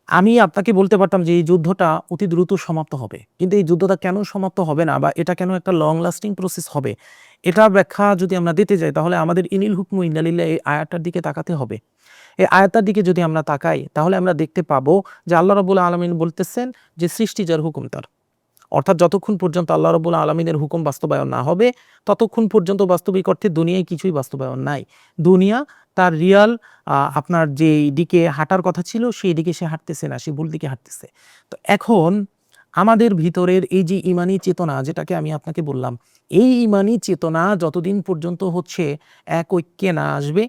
A: আমি আপনাকে বলতে পারতাম যে এই যুদ্ধটা অতি দ্রুত সমাপ্ত হবে। কিন্তু এই যুদ্ধটা কেন সমাপ্ত হবে না বা এটা কেন একটা লং লাস্টিং প্রসেস হবে, এটার ব্যাখ্যা যদি আমরা দিতে যাই তাহলে আমাদের ইনিল হুকমু ইল্লা লিল্লাহ এই আয়াতটার দিকে তাকাতে হবে। এই আয়াতটার দিকে যদি আমরা তাকাই তাহলে আমরা দেখতে পাবো যে আল্লাহ রাব্বুল আলামিন বলতেছেন যে সৃষ্টি যার হুকুম তার। অর্থাৎ যতক্ষণ পর্যন্ত আল্লাহ রাব্বুল আলামিনের হুকুম বাস্তবায়ন না হবে ততক্ষণ পর্যন্ত বাস্তবিক অর্থে দুনিয়ায় কিছুই বাস্তবায়ন নাই। দুনিয়া তার রিয়াল আপনার যেই দিকে হাঁটার কথা ছিল সেই দিকে সে হাঁটতেছে না, সে ভুল দিকে হাঁটতেছে। তো এখন আমাদের ভিতরের এই যে ঈমানি চেতনা যেটাকে আমি আপনাকে বললাম, এই ঈমানি চেতনা যতদিন পর্যন্ত হচ্ছে এক ঐক্যে না আসবে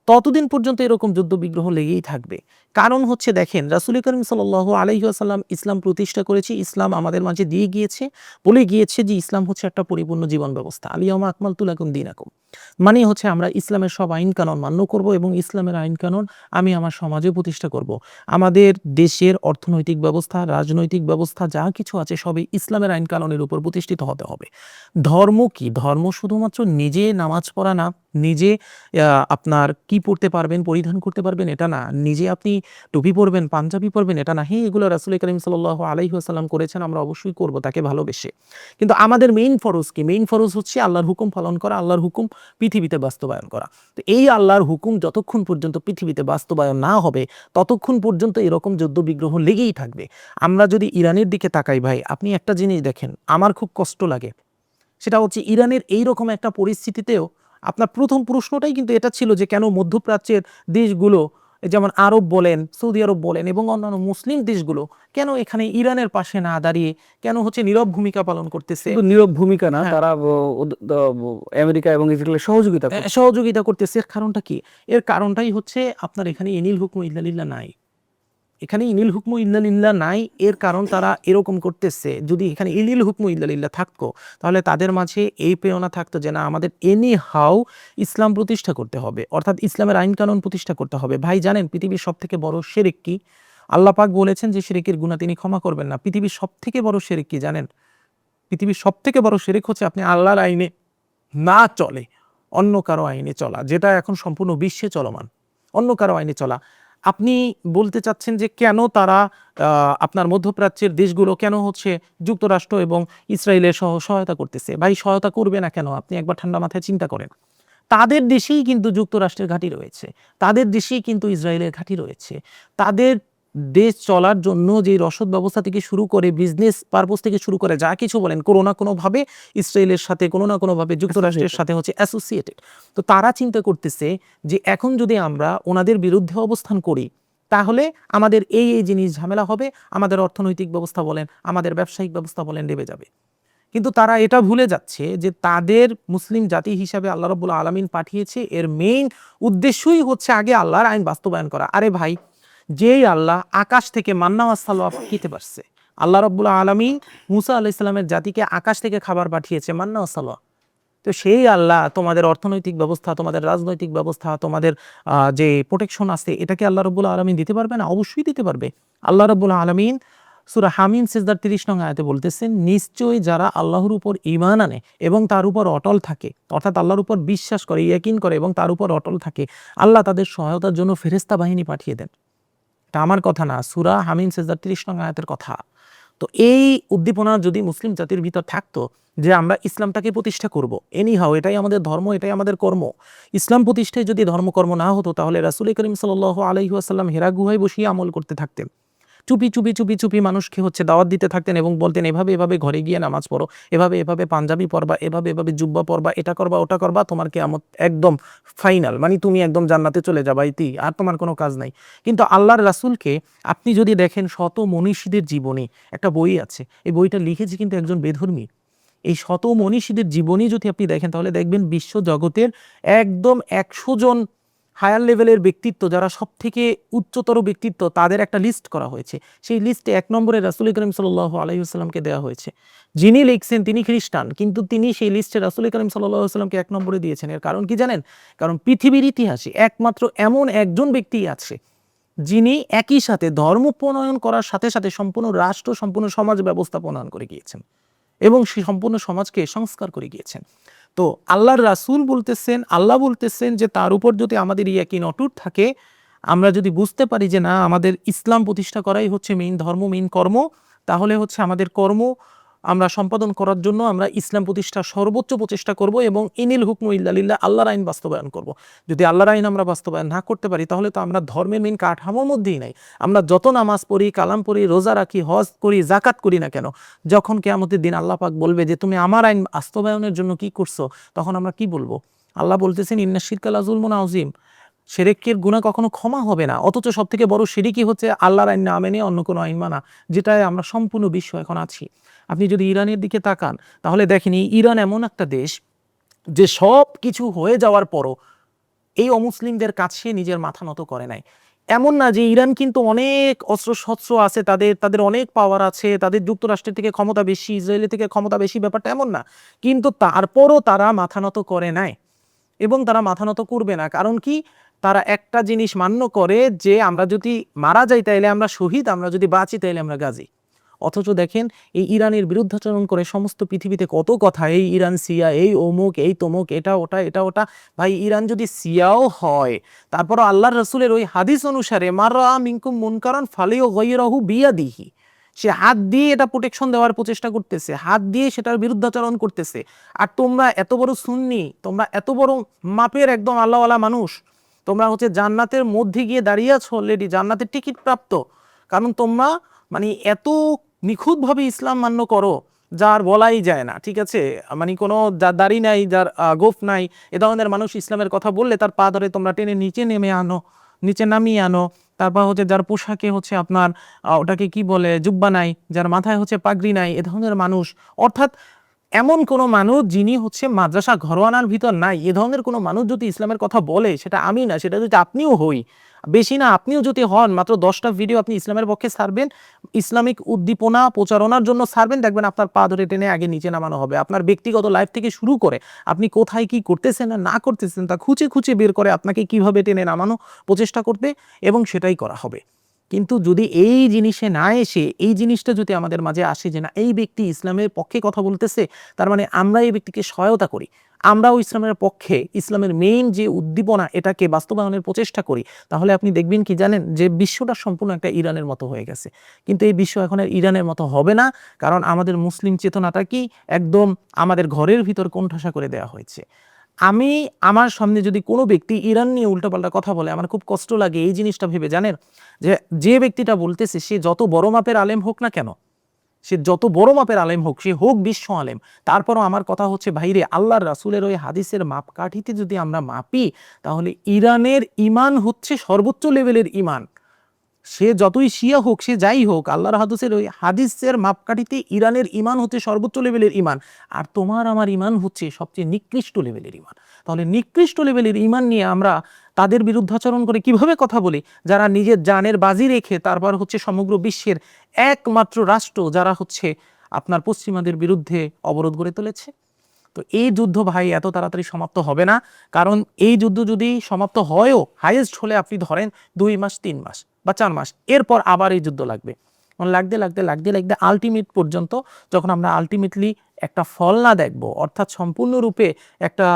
A: ততদিন পর্যন্ত এরকম যুদ্ধ-বিগ্রহ লেগেই থাকবে। কারণ হচ্ছে দেখেন রাসূল করিম সাল্লাল্লাহু আলাইহি ওয়াসাল্লাম ইসলাম প্রতিষ্ঠা করেছে, ইসলাম আমাদের মাঝে দিয়ে গিয়েছে, বলে গিয়েছে যে ইসলাম হচ্ছে একটা পরিপূর্ণ জীবন ব্যবস্থা। আল-ইয়াওমা আকমালতু লাকুম দীনাকুম। মানে হচ্ছে আমরা ইসলামের সব আইন-কানুন মান্য করব এবং ইসলামের আইন-কানুন আমি আমার সমাজে প্রতিষ্ঠা করব। আমাদের দেশের অর্থনৈতিক ব্যবস্থা, রাজনৈতিক ব্যবস্থা যা কিছু আছে সবই ইসলামের আইন-কানুনের উপর প্রতিষ্ঠিত হতে হবে। ধর্ম কি? ধর্ম শুধুমাত্র নিজে নামাজ পড়া না, নিজে আপনার কি পড়তে পারবেন, পরিধান করতে পারবেন এটা না। নিজে আপনি টুপি পরবেন, পাঞ্জাবি পরবেন এটা না। হ্যাঁ, এগুলো রাসূল করিম সাল্লাল্লাহু আলাইহি ওয়াসাল্লাম করেছেন, আমরা অবশ্যই করব তাকে ভালোবেসে। কিন্তু আমাদের মেইন ফরজ কি? মেইন ফরজ হচ্ছে আল্লাহর হুকুম পালন করা, আল্লাহর হুকুম পৃথিবীতে বাস্তবায়ন করা। তো এই আল্লাহর হুকুম যতক্ষণ পর্যন্ত পৃথিবীতে বাস্তবায়ন না হবে, ততক্ষণ পর্যন্ত এরকম যুদ্ধ-বিগ্রহ লেগেই থাকবে। আমরা যদি ইরানের দিকে তাকাই ভাই, আপনি একটা জিনিস দেখেন, আমার খুব কষ্ট লাগে। সেটা হচ্ছে ইরানের এইরকম একটা পরিস্থিতিতেও আপনার ১ম প্রশ্নটাই কিন্তু এটা ছিল যে কেন মধ্যপ্রাচ্যের দেশগুলো যেমন আরব বলেন, সৌদি আরব বলেন এবং অন্যান্য মুসলিম দেশগুলো কেন এখানে ইরানের পাশে না দাঁড়িয়ে কেন হচ্ছে নীরব ভূমিকা পালন করতেছে?
B: শুধু নীরব ভূমিকা না,
A: হ্যাঁ,
B: তারা আমেরিকা এবং ইসরায়েলের সহযোগিতা করছে।
A: সহযোগিতা করতেছে। এর কারণটা কি? এর কারণটাই হচ্ছে আপনার এখানে ইনিল হুকমু ইল্লা লিল্লাহ নাই। এখানে ইনিল হুকমু ইল্লা লিল্লাহ নাই, এর কারণ তারা এরকম করতেছে। যদি এখানে ইনিল হুকমু ইল্লা লিল্লাহ থাকতো তাহলে তাদের মাঝে এই প্রেরণা থাকতো যে না আমাদের এনি হাউ ইসলাম প্রতিষ্ঠা করতে হবে, অর্থাৎ ইসলামের আইন কানুন প্রতিষ্ঠা করতে হবে। ভাই জানেন পৃথিবীর সবথেকে বড় শিরক কি? আল্লাহ পাক বলেছেন যে শিরকের গুনাহ তিনি ক্ষমা করবেন না। পৃথিবীর সবথেকে বড় শিরক কি জানেন? পৃথিবীর সবথেকে বড় শিরক হচ্ছে আপনি আল্লাহর আইনে না চলে অন্য কারো আইনে চলা, যেটা এখন সম্পূর্ণ বিশ্বে চলমান। অন্য কারো আইনে চলা। আপনি বলতে চাচ্ছেন যে কেন তারা আপনার মধ্যপ্রাচ্যের দেশগুলো কেন হচ্ছে যুক্তরাষ্ট্র এবং ইসরায়েলের সহায়তা করতেছে? ভাই সহায়তা করবে না কেন? আপনি একবার ঠান্ডা মাথায় চিন্তা করেন। তাদের দেশেই কিন্তু যুক্তরাষ্ট্রের ঘাঁটি রয়েছে। তাদের দেশেই কিন্তু ইসরায়েলের ঘাঁটি রয়েছে। তাদের দেশ চলার জন্য যে রসদ ব্যবস্থা থেকে শুরু করে বিজনেস পারপোজ থেকে শুরু করে যা কিছু বলেন কোনো না কোনোভাবে ইসরায়েলের সাথে কোনো না কোনোভাবে যুক্তরাষ্ট্রের সাথে হচ্ছে অ্যাসোসিয়েটেড। তো তারা চিন্তা করতেছে যে এখন যদি আমরা ওনাদের বিরুদ্ধে অবস্থান করি তাহলে আমাদের এই জিনিস ঝামেলা হবে, আমাদের অর্থনৈতিক ব্যবস্থা বলেন, আমাদের ব্যবসায়িক ব্যবস্থা বলেন ডেবে যাবে। কিন্তু তারা এটা ভুলে যাচ্ছে যে তাদের মুসলিম জাতি হিসাবে আল্লাহ রাব্বুল আলামিন পাঠিয়েছে, এর মেইন উদ্দেশ্যই হচ্ছে আগে আল্লাহর আইন বাস্তবায়ন করা। আরে ভাই, যেই আল্লাহ আকাশ থেকে মান্না ওয়া সালওয়া পাঠাতে পারছে, আল্লাহ রাব্বুল আলামিন মুসা আলাইহিস সালামের জাতিকে আকাশ থেকে খাবার পাঠিয়েছে মান্না ওয়া সালওয়া। তো সেই আল্লাহ তোমাদের অর্থনৈতিক ব্যবস্থা, তোমাদের রাজনৈতিক ব্যবস্থা, তোমাদের যে প্রোটেকশন আছে এটাকে আল্লাহ রাব্বুল আলামিন দিতে পারবে না? অবশ্যই দিতে পারবে। আল্লাহ রাব্বুল আলামিন সূরা হামিম সিজদার 30 নং আয়াতে বলতেছেন, নিশ্চয়ই যারা আল্লাহর উপর ঈমান আনে এবং তার উপর অটল থাকে, অর্থাৎ আল্লাহর উপর বিশ্বাস করে, ইয়াকিন করে এবং তার উপর অটল থাকে, আল্লাহ তাদের সহায়তার জন্য ফেরেশতা বাহিনী পাঠিয়ে দেন। এটা আমার কথা না, সূরা হামিম সিজদার 30 নং আয়াতের কথা। তো এই উদ্দীপনা যদি মুসলিম জাতির ভিতর থাকতো যে আমরা ইসলামটাকে প্রতিষ্ঠা করব, এনিহাও এটাই আমাদের ধর্ম, এটাই আমাদের কর্ম, ইসলাম প্রতিষ্ঠায় যদি ধর্মকর্ম না হতো তাহলে রাসূল করিম সাল্লাল্লাহু আলাইহি ওয়াসাল্লাম হেরা গুহায় বসিয়ে আমল করতে থাকতেন। চুপি চুপি চুপি চুপি মানুষকে দাওয়াত দিতে থাকতেন এবং বলতেন এভাবে এভাবে ঘরে গিয়ে নামাজ পড়ো, এভাবে এভাবে পাঞ্জাবি পরবা, এভাবে এভাবে জুব্বা পরবা, এটা করবা ওটা করবা, তোমার কিয়ামত একদম ফাইনাল, মানে তুমি একদম জান্নাতে চলে যাবা, ইতি আর তোমার কোনো কাজ নাই। কিন্তু আল্লাহর রাসূলকে আপনি যদি দেখেন, শত মনীষীদের জীবনী একটা বই আছে, এই বইটা লিখেছে কিন্তু একজন বেধর্মী। এই শত মনীষীদের জীবনী যদি আপনি দেখেন তাহলে দেখবেন বিশ্ব জগতের একদম 100 জন হায়ার লেভেলের ব্যক্তিত্ব, যারা সব থেকে উচ্চতর ব্যক্তিত্ব, তাদের একটা লিস্ট করা হয়েছে। সেই লিস্টে 1 নম্বরে রাসূল করিম সাল্লাল্লাহু আলাইহি ওয়াসাল্লামকে দেওয়া হয়েছে। যিনি লিখছেন তিনি খ্রিস্টান, কিন্তু তিনি সেই লিস্টে রাসূল করিম সাল্লাল্লাহু আলাইহি ওয়াসাল্লামকে 1 নম্বরে দিয়েছেন। এর কারণ কি জানেন? কারণ পৃথিবীর ইতিহাসে একমাত্র এমন একজন ব্যক্তিই আছে যিনি একই সাথে ধর্ম প্রণয়ন করার সাথে সাথে সম্পূর্ণ রাষ্ট্র, সম্পূর্ণ সমাজ ব্যবস্থা প্রণয়ন করে গিয়েছেন এবং সেই সম্পূর্ণ সমাজকে সংস্কার করে গিয়েছেন। তো আল্লাহর রাসূল বলতেছেন, আল্লাহ বলতেছেন যে তার উপর যদি আমাদের ইয়াকিন অটুট থাকে, আমরা যদি বুঝতে পারি যে না আমাদের ইসলাম প্রতিষ্ঠা করাই হচ্ছে মেইন ধর্ম, মেইন কর্ম, তাহলে হচ্ছে আমাদের কর্ম আমরা সম্পাদন করার জন্য আমরা ইসলাম প্রতিষ্ঠার সর্বোচ্চ প্রচেষ্টা করব এবং ইনিল হুকমু ইল্লা লিল্লাহ, আল্লাহর আইন বাস্তবায়ন করব। যদি আল্লাহর আইন আমরা বাস্তবায়ন না করতে পারি তাহলে তো আমরা ধর্মের মেইন কাঠামোর মধ্যেই নাই। আমরা যত নামাজ পড়ি, কালাম পড়ি, রোজা রাখি, হজ করি, জাকাত করি না কেন, যখন কিয়ামতের দিন আল্লাহ পাক বলবে যে তুমি আমার আইন বাস্তবায়নের জন্য কি করছো, তখন আমরা কি বলবো? আল্লাহ বলতেছেন ইন্না শিরকা লা যুলমুন আযীম, শিরকের গুনাহ কখনো ক্ষমা হবে না। অথচ সবথেকে বড় শিরকই হচ্ছে আল্লাহর আইন না মেনে অন্য কোনো আইন মানা, যেটায় আমরা সম্পূর্ণ বিশ্ব এখন আছি। আপনি যদি ইরানের দিকে তাকান তাহলে দেখেন ইরান এমন একটা দেশ যে সব কিছু হয়ে যাওয়ার পরও এই অমুসলিমদের কাছে নিজের মাথা নত করে নাই। এমন না যে ইরান কিন্তু অনেক অস্ত্রশস্ত্র আছে, তাদের অনেক পাওয়ার আছে, তাদের যুক্তরাষ্ট্রের থেকে ক্ষমতা বেশি, ইসরায়েলের থেকে ক্ষমতা বেশি, ব্যাপারটা এমন না। কিন্তু তারপরও তারা মাথা নত করে নাই এবং তারা মাথা নত করবে না। কারণ কি? তারা একটা জিনিস মান্য করে যে আমরা যদি মারা যাই তাইলে আমরা শহীদ, আমরা যদি বাঁচি তাইলে আমরা গাজী। অথচ দেখেন এই ইরানের বিরুদ্ধাচরণ করে সমস্ত পৃথিবীতে কত কথা, এই ইরান সিয়া, এই অমুক, এই তমুক, এটা ওটা, এটা ওটা। ভাই ইরান যদি সিয়াও হয়, তারপরও আল্লাহর রাসূলের ওই হাদিস অনুসারে মাররা মিনকুম মুনকারান ফালিয়ুগাইয়িরহু বিয়াদিহি, সে হাত দিয়ে এটা প্রোটেকশন দেওয়ার প্রচেষ্টা করতেছে, হাত দিয়ে সেটার বিরুদ্ধাচরণ করতেছে। আর তোমরা এত বড় সুন্নি, তোমরা এত বড় মাপের একদম আল্লাহওয়ালা মানুষ, তোমরা হচ্ছে জান্নাতের মধ্যে গিয়ে দাঁড়িয়ে আছো, অলরেডি জান্নাতের টিকিট প্রাপ্ত। কারণ তোমরা মানে এত নিখুঁতভাবে ইসলাম মান্য করো যার বলাই যায় না, ঠিক আছে? মানে কোনো যার দাড়ি নাই, যার গোঁফ নাই, এ ধরনের মানুষ ইসলামের কথা বললে তার পা ধরে তোমরা টেনে নিচে নেমে আনো, নিচে নামিয়ে আনো। তারপর হচ্ছে যার পোশাকে হচ্ছে আপনার ওটাকে কি বলে, জুব্বা নাই, যার মাথায় হচ্ছে পাগড়ি নাই, এ ধরনের মানুষ, অর্থাৎ এমন কোনো মানুষ যিনি হচ্ছে মাদ্রাসা ঘরোয়ানার ভিতর নাই, এ ধরনের কোনো মানুষ যদি ইসলামের কথা বলে, সেটা আমি না, সেটা যদি আপনিও হই, বেশি না আপনিও যদি হন, মাত্র 10টা ভিডিও আপনি ইসলামের পক্ষে ছাড়বেন, ইসলামিক উদ্দীপনা প্রচারণার জন্য ছাড়বেন, দেখবেন আপনার পা ধরে টেনে আগে নিচে নামানো হবে। আপনার ব্যক্তিগত লাইফ থেকে শুরু করে আপনি কোথায় কি করতেছেন আর না করতেছেন তা খুঁজে খুঁজে বের করে আপনাকে কিভাবে টেনে নামানো প্রচেষ্টা করবে এবং সেটাই করা হবে। কিন্তু যদি এই জিনিসে না এসে এই জিনিসটা যদি আমাদের মাঝে আসে যে না এই ব্যক্তি ইসলামের পক্ষে কথা বলতেছে, তার মানে আমরা এই ব্যক্তিকে সহায়তা করি, আমরাও ইসলামের পক্ষে, ইসলামের মেইন যে উদ্দীপনা এটাকে বাস্তবায়নের প্রচেষ্টা করি, তাহলে আপনি দেখবেন কি জানেন, যে বিশ্বটা সম্পূর্ণ একটা ইরানের মতো হয়ে গেছে। কিন্তু এই বিশ্ব এখন আর ইরানের মতো হবে না, কারণ আমাদের মুসলিম চেতনাটা কি একদম আমাদের ঘরের ভিতর কোণঠাসা করে দেওয়া হয়েছে। আমি আমার সামনে যদি কোনো ব্যক্তি ইরান নিয়ে উল্টোপাল্টা কথা বলে, আমার খুব কষ্ট লাগে এই জিনিসটা ভেবে, জানেন? যে ব্যক্তিটা বলতেছে সে যত বড় মাপের আলেম হোক না কেন, সে যত বড় মাপের আলেম হোক, সে হোক বিশ্ব আলেম, তারপরও আমার কথা হচ্ছে ভাইরে, আল্লাহর রাসূলের ওই হাদিসের মাপকাঠিতে যদি আমরা মাপি, তাহলে ইরানের ইমান হচ্ছে সর্বোচ্চ লেভেলের ইমান। সে যতই শিয়া হোক, সে যাই হোক, আল্লাহর ওই হাদিসের মাপকাঠিতে ইরানের ইমান হচ্ছে সর্বোচ্চ লেভেলের ইমান, আর তোমার আমার ইমান হচ্ছে সবচেয়ে নিকৃষ্ট লেভেলের ইমান। তাহলে নিকৃষ্ট লেভেলের ইমান নিয়ে আমরা তাদের বিরুদ্ধাচরণ করে কিভাবে কথা বলি, যারা নিজের জানের বাজি রেখে তারপর হচ্ছে সমগ্র বিশ্বের একমাত্র রাষ্ট্র যারা হচ্ছে আপনার পশ্চিমাদের বিরুদ্ধে অবরোধ গড়ে তুলেছে। তো এই যুদ্ধ ভাই এত তাড়াতাড়ি সমাপ্ত হবে না, কারণ এই যুদ্ধ যদি সমাপ্ত হয়ও, হাইয়েস্ট হলে আপনি ধরেন 2 মাস, 3 মাস বা 4 মাস, এরপর আবার এই যুদ্ধ লাগবে। লাগতে লাগতে লাগতে লাগতে আলটিমেট পর্যন্ত যখন আমরা আলটিমেটলি একটা ফল না দেখব, অর্থাৎ সম্পূর্ণরূপে একটা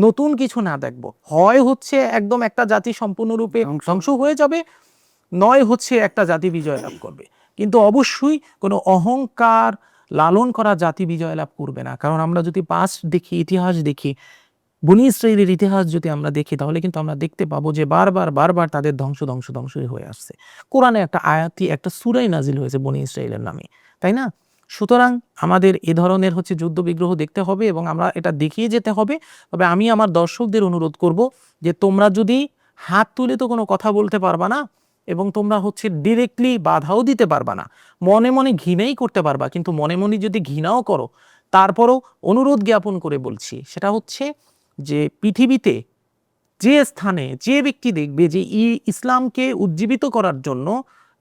A: নতুন কিছু না দেখব, হয় হচ্ছে একদম একটা জাতি সম্পূর্ণরূপে ধ্বংস হয়ে যাবে, নয় হচ্ছে একটা জাতি বিজয় লাভ করবে। কিন্তু অবশ্যই কোনো অহংকার লালন করা জাতি বিজয় লাভ করবে না। কারণ আমরা যদি পাস্ট দেখি, ইতিহাস দেখি, বনি ইসরাইলের ইতিহাস যদি আমরা দেখি, তাহলে কিন্তু আমরা দেখতে পাবো যে বারবার বারবার তাদের ধ্বংসই হয়ে আসছে। কোরআনে একটা আয়াতি, একটা সূরাই নাজিল হয়েছে বনি ইসরাইলের নামে, তাই না? সুতরাং আমাদের এ ধরনের হচ্ছে যুদ্ধ বিগ্রহ দেখতে হবে এবং আমরা এটা দেখিয়ে যেতে হবে। তবে আমি আমার দর্শকদের অনুরোধ করব যে তোমরা যদি হাত তুলে তো কোনো কথা বলতে পারবা না, এবং তোমরা হচ্ছে ডিরেক্টলি বাধাও দিতে পারবা না, মনে মনে ঘৃণাই করতে পারবা, কিন্তু মনে মনে যদি ঘৃণাও করো, তারপরও অনুরোধ জ্ঞাপন করে বলছি, সেটা হচ্ছে যে পৃথিবীতে যে স্থানে যে ব্যক্তি দেখবে যে ইসলামকে উজ্জীবিত করার জন্য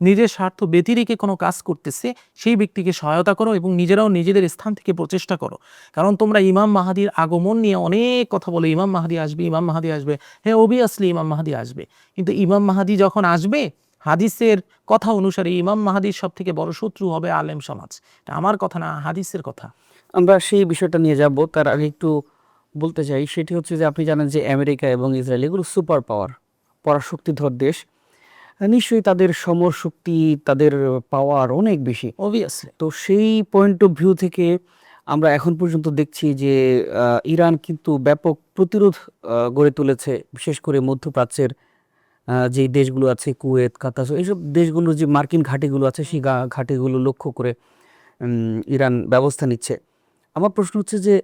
A: নিজের স্বার্থ ব্যতি রেখে কোনো কাজ করতেছে, সেই ব্যক্তিকে সহায়তা করো এবং নিজেরাও নিজেদের স্থান থেকে প্রচেষ্টা করো। কারণ তোমরা ইমাম মাহাদির আগমন নিয়ে অনেক কথা বলো, ইমাম মাহাদি আসবে, ইমাম মাহাদি আসবে। হ্যাঁ, অবভিয়াসলি ইমাম মাহাদি আসবে, কিন্তু ইমাম মাহাদি যখন আসবে, হাদিসের কথা অনুসারে ইমাম মাহাদির সব থেকে বড় শত্রু হবে আলেম সমাজ। এটা আমার কথা না, হাদিসের কথা।
B: আমরা সেই বিষয়টা নিয়ে যাব, তার আগে একটু বলতে চাই, সেটি হচ্ছে যে আপনি জানেন যে আমেরিকা এবং ইসরায়েল এগুলো সুপার পাওয়ার, পরাশক্তিধর দেশ। নিশ্চয়ই তাদের সমর শক্তি, তাদের পাওয়ার অনেক বেশি।
A: অবভিয়াসলি
B: তো সেই পয়েন্ট অফ ভিউ থেকে আমরা এখন পর্যন্ত দেখছি যে ইরান কিন্তু ব্যাপক প্রতিরোধ গড়ে তুলেছে, বিশেষ করে মধ্যপ্রাচ্যের যেই দেশগুলো আছে, কুয়েত, কাতার, এইসব দেশগুলোর যে মার্কিন ঘাঁটিগুলো আছে, সেই ঘাঁটিগুলো লক্ষ্য করে ইরান ব্যবস্থা নিচ্ছে। আমার প্রশ্ন হচ্ছে যে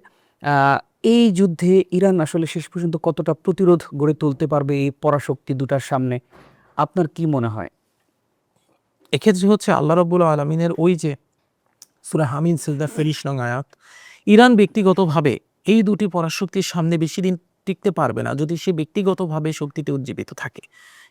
B: এই যুদ্ধে ইরান আসলে শেষ পর্যন্ত কতটা প্রতিরোধ গড়ে তুলতে পারবে এই পরাশক্তি দুটার সামনে, আপনার কি মনে হয়?
A: এক্ষেত্রে হচ্ছে আল্লাহ রাব্বুল আলামিনের ওই যে সূরা হামিদ সিজদা ৩০ নং আয়াত, ইরান ব্যক্তিগতভাবে এই দুটি পরাশক্তির সামনে বেশি দিন টিকতে পারবে না যদি সে ব্যক্তিগতভাবে শক্তিতে উজ্জীবিত থাকে।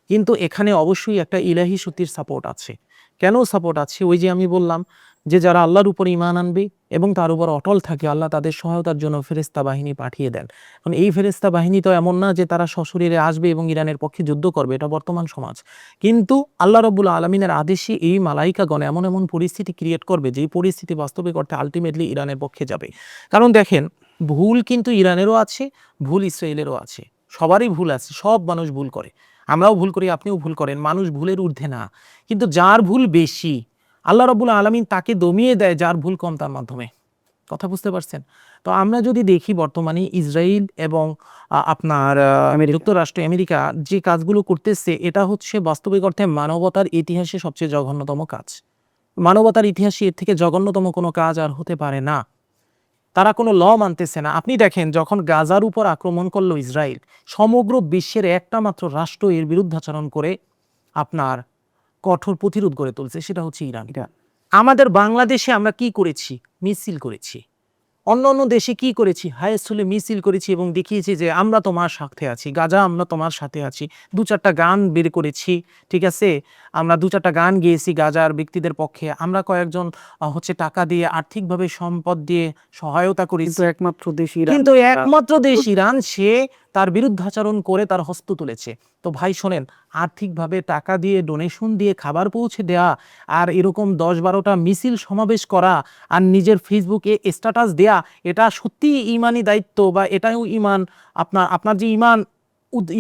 A: কিন্তু এখানে অবশ্যই একটা ইলাহি শক্তির সাপোর্ট আছে। কেন সাপোর্ট আছে? ওই যে আমি বললাম যে যারা আল্লাহর উপর ঈমান আনবে এবং তার উপর অটল থাকে, আল্লাহ তাদের সহায়তার জন্য ফেরেশতা বাহিনী পাঠিয়ে দেন। এখন এই ফেরেশতা বাহিনী তো এমন না যে তারা সশরীরে আসবে এবং ইরানের পক্ষে যুদ্ধ করবে, এটা বর্তমান সমাজ। কিন্তু আল্লাহ রাব্বুল আলামিনের আদেশে এই মালাইকাগণ এমন এমন পরিস্থিতি ক্রিয়েট করবে, যেই পরিস্থিতি বাস্তবিক অর্থে আলটিমেটলি ইরানের পক্ষে যাবে। কারণ দেখেন, ভুল কিন্তু ইরানেরও আছে, ভুল ইসরায়েলেরও আছে, সবারই ভুল আছে, সব মানুষ ভুল করে, আমরাও ভুল করি, আপনিও ভুল করেন, মানুষ ভুলের ঊর্ধ্বে না। কিন্তু যার ভুল বেশি, আল্লাহ রাব্বুল আলামিন তাকে দমিয়ে দেয় যার ভুল কম তার মাধ্যমে। কথা বুঝতে পারছেন? তো আমরা যদি দেখি বর্তমানে ইসরায়েল এবং আপনার যুক্তরাষ্ট্র আমেরিকা যে কাজগুলো করতেছে, এটা হচ্ছে বাস্তবিক অর্থে মানবতার ইতিহাসে সবচেয়ে জঘন্যতম কাজ। মানবতার ইতিহাসে এর থেকে জঘন্যতম কোনো কাজ আর হতে পারে না। তারা কোনো ল মানতেছে না। আপনি দেখেন, যখন গাজার উপর আক্রমণ করলো ইসরায়েল, সমগ্র বিশ্বের একটা মাত্র রাষ্ট্র এর বিরুদ্ধাচরণ করে আপনার কঠোর প্রতিরোধ গড়ে তুলছে, সেটা হচ্ছে ইরান। আমাদের বাংলাদেশে আমরা কি করেছি? মিছিল করেছি। অন্য অন্য দেশে কি করেছি? হাইস্কুলে মিছিল করেছি এবং দেখিয়েছি যে আমরা তোমার সাথে আছি, গাজা আমরা তোমার সাথে আছি। ২-৪টা গান বের করেছি, ঠিক আছে? আমরা ২-৪টা গান গেয়েছি গাজার ব্যক্তিদের পক্ষে। আমরা কয়েকজন হচ্ছে টাকা দিয়ে, আর্থিকভাবে সম্পদ দিয়ে সহায়তা করেছি।
B: কিন্তু একমাত্র দেশ ইরান,
A: কিন্তু একমাত্র দেশ ইরান, সে তার বিরুদ্ধাচরণ করে তার হস্ত তুলেছে। তো ভাই শোনেন, আর্থিকভাবে টাকা দিয়ে, ডোনেশন দিয়ে খাবার পৌঁছে দেয়া, আর এরকম ১০-১২টা মিছিল সমাবেশ করা, আর নিজের ফেসবুকে স্ট্যাটাস দেয়া, এটা সত্যিই ইমানি দায়িত্ব, বা এটাও ইমান, আপনার যে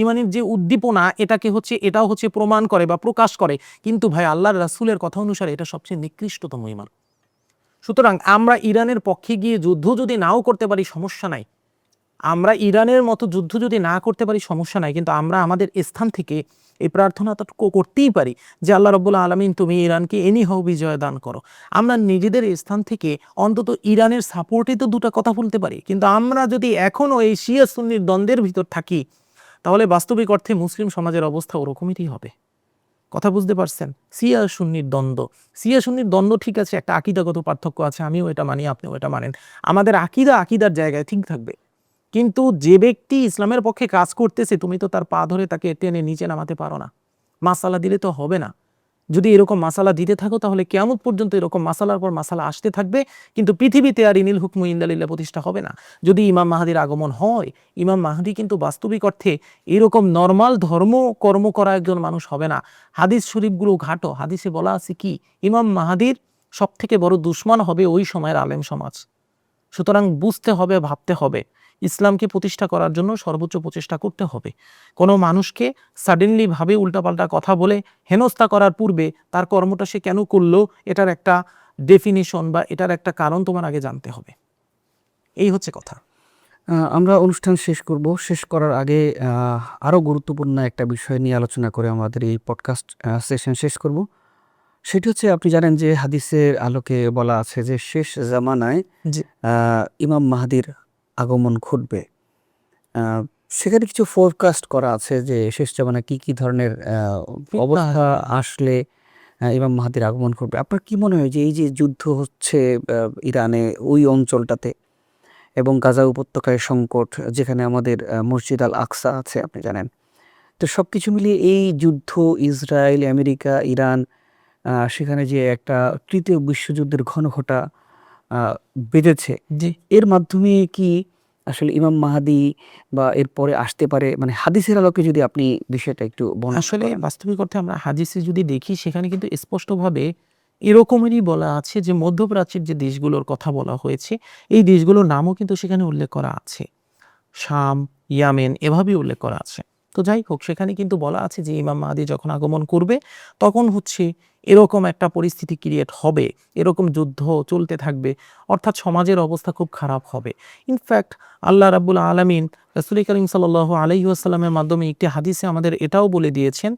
A: ইমানের যে উদ্দীপনা, এটাও হচ্ছে প্রমাণ করে বা প্রকাশ করে। কিন্তু ভাই, আল্লাহর রাসূলের কথা অনুসারে এটা সবচেয়ে নিকৃষ্টতম ইমান। সুতরাং আমরা ইরানের পক্ষে গিয়ে যুদ্ধ যদি নাও করতে পারি, সমস্যা নাই। আমরা ইরানের মতো যুদ্ধ যদি না করতে পারি, সমস্যা নাই। কিন্তু আমরা আমাদের স্থান থেকে এই প্রার্থনাটা করতেই পারি যে আল্লাহ রাব্বুল আলামিন, তুমি ইরানকে এনিহাও বিজয় দান করো। আমরা নিজেদের স্থান থেকে অন্তত ইরানের সাপোর্টে তো দুটো কথা বলতে পারি। কিন্তু আমরা যদি এখনও এই শিয়া সুন্নির দ্বন্দ্বের ভিতর থাকি, তাহলে বাস্তবিক অর্থে মুসলিম সমাজের অবস্থা ওরকমই হবে। কথা বুঝতে পারছেন? শিয়া সুন্নির দ্বন্দ্ব ঠিক আছে, একটা আকীদাগত পার্থক্য আছে, আমিও এটা মানি, আপনিও এটা মানেন। আমাদের আকিদার জায়গায় ঠিক থাকবে। কিন্তু যে ব্যক্তি ইসলামের পক্ষে কাজ করতেছে, তুমি তো তার পা ধরে তাকে টেনে নিচে নামাতে পারো না, মাসালা দিলে তো হবে না। যদি এরকম মাসালা দিতে থাকো তাহলে কিয়ামত পর্যন্ত এরকম মাসালার পর মাসালা আসতে থাকবে, কিন্তু পৃথিবীতে আর ইনিল হুকমু ইন্দালিল্লাহ প্রতিষ্ঠা হবে না। যদি ইমাম মাহাদির আগমন হয়, ইমাম মাহাদি কিন্তু বাস্তবিক অর্থে এরকম নর্মাল ধর্ম কর্ম করা একজন মানুষ হবে না। হাদিস শরীফগুলো ঘাটো, হাদিসে বলা আছে কি, ইমাম মাহাদির সব থেকে বড় দুশমন হবে ওই সময়ের আলেম সমাজ। সুতরাং বুঝতে হবে, ভাবতে হবে, ইসলামকে প্রতিষ্ঠা করার জন্য সর্বোচ্চ প্রচেষ্টা করতে হবে। কোনো মানুষকে সাডেনলি ভাবে উল্টাপাল্টা কথা বলে হেনস্থা করার পূর্বে তার কর্মটা সে কেন করলো এটার একটা ডেফিনিশন বা এটার একটা কারণ তোমার আগে জানতে হবে। এই হচ্ছে কথা।
B: আমরা অনুষ্ঠান শেষ করব। শেষ করার আগে আরও গুরুত্বপূর্ণ একটা বিষয় নিয়ে আলোচনা করে আমাদের এই পডকাস্ট সেশন শেষ করব। সেটি হচ্ছে, আপনি জানেন যে হাদিসের আলোকে বলা আছে যে শেষ জামানায়
A: জি,
B: ইমাম মাহাদির আগমন ঘটবে। সেখানে কিছু ফোরকাস্ট করা আছে যে শেষ জামানায় কি কি ধরনের
A: ফিতনা
B: অবস্থা
A: আসবে।
B: আসলে ইমাম মাহাদির আগমন ঘটবে। আপনার কি মনে হয় যে এই যে যুদ্ধ হচ্ছে ইরানে, ওই অঞ্চলটাতে, এবং গাজা উপত্যকায় সংকট, যেখানে আমাদের মসজিদ আল আকসা আছে আপনি জানেন, তো সবকিছু মিলিয়ে এই যুদ্ধ, ইসরায়েল, আমেরিকা, ইরান, সেখানে যে একটা তৃতীয় বিশ্বযুদ্ধের ঘনঘটা বেঁধেছে,
A: জি,
B: এর মাধ্যমে কি আসলে ইমাম মাহাদি বা এরপরে আসতে পারে? মানে হাদিসের আলোকে যদি আপনি বিষয়টা একটু বর্ণনা
A: আসলে
B: করেন।
A: বাস্তবিক অর্থে আমরা হাদিসে যদি দেখি সেখানে কিন্তু স্পষ্টভাবে এরকমই বলা আছে যে মধ্যপ্রাচ্যের যে দেশগুলোর কথা বলা হয়েছে, এই দেশগুলোর নামও কিন্তু সেখানে উল্লেখ করা আছে। শাম, ইয়ামেন এভাবেই উল্লেখ করা আছে। তো যাই হোক, সেখানে কিন্তু বলা আছে যে ইমাম মাহদী যখন আগমন করবে তখন হচ্ছে এরকম একটা পরিস্থিতি ক্রিয়েট হবে, এরকম যুদ্ধ চলতে থাকবে, অর্থাৎ সমাজের অবস্থা খুব খারাপ হবে। ইনফ্যাক্ট আল্লাহ রাব্বুল আলামিন রাসূল করিম সাল্লাল্লাহু আলাইহি ওয়াসাল্লামের মাধ্যমে একটি হাদিসে আমাদের এটাও বলে দিয়েছেন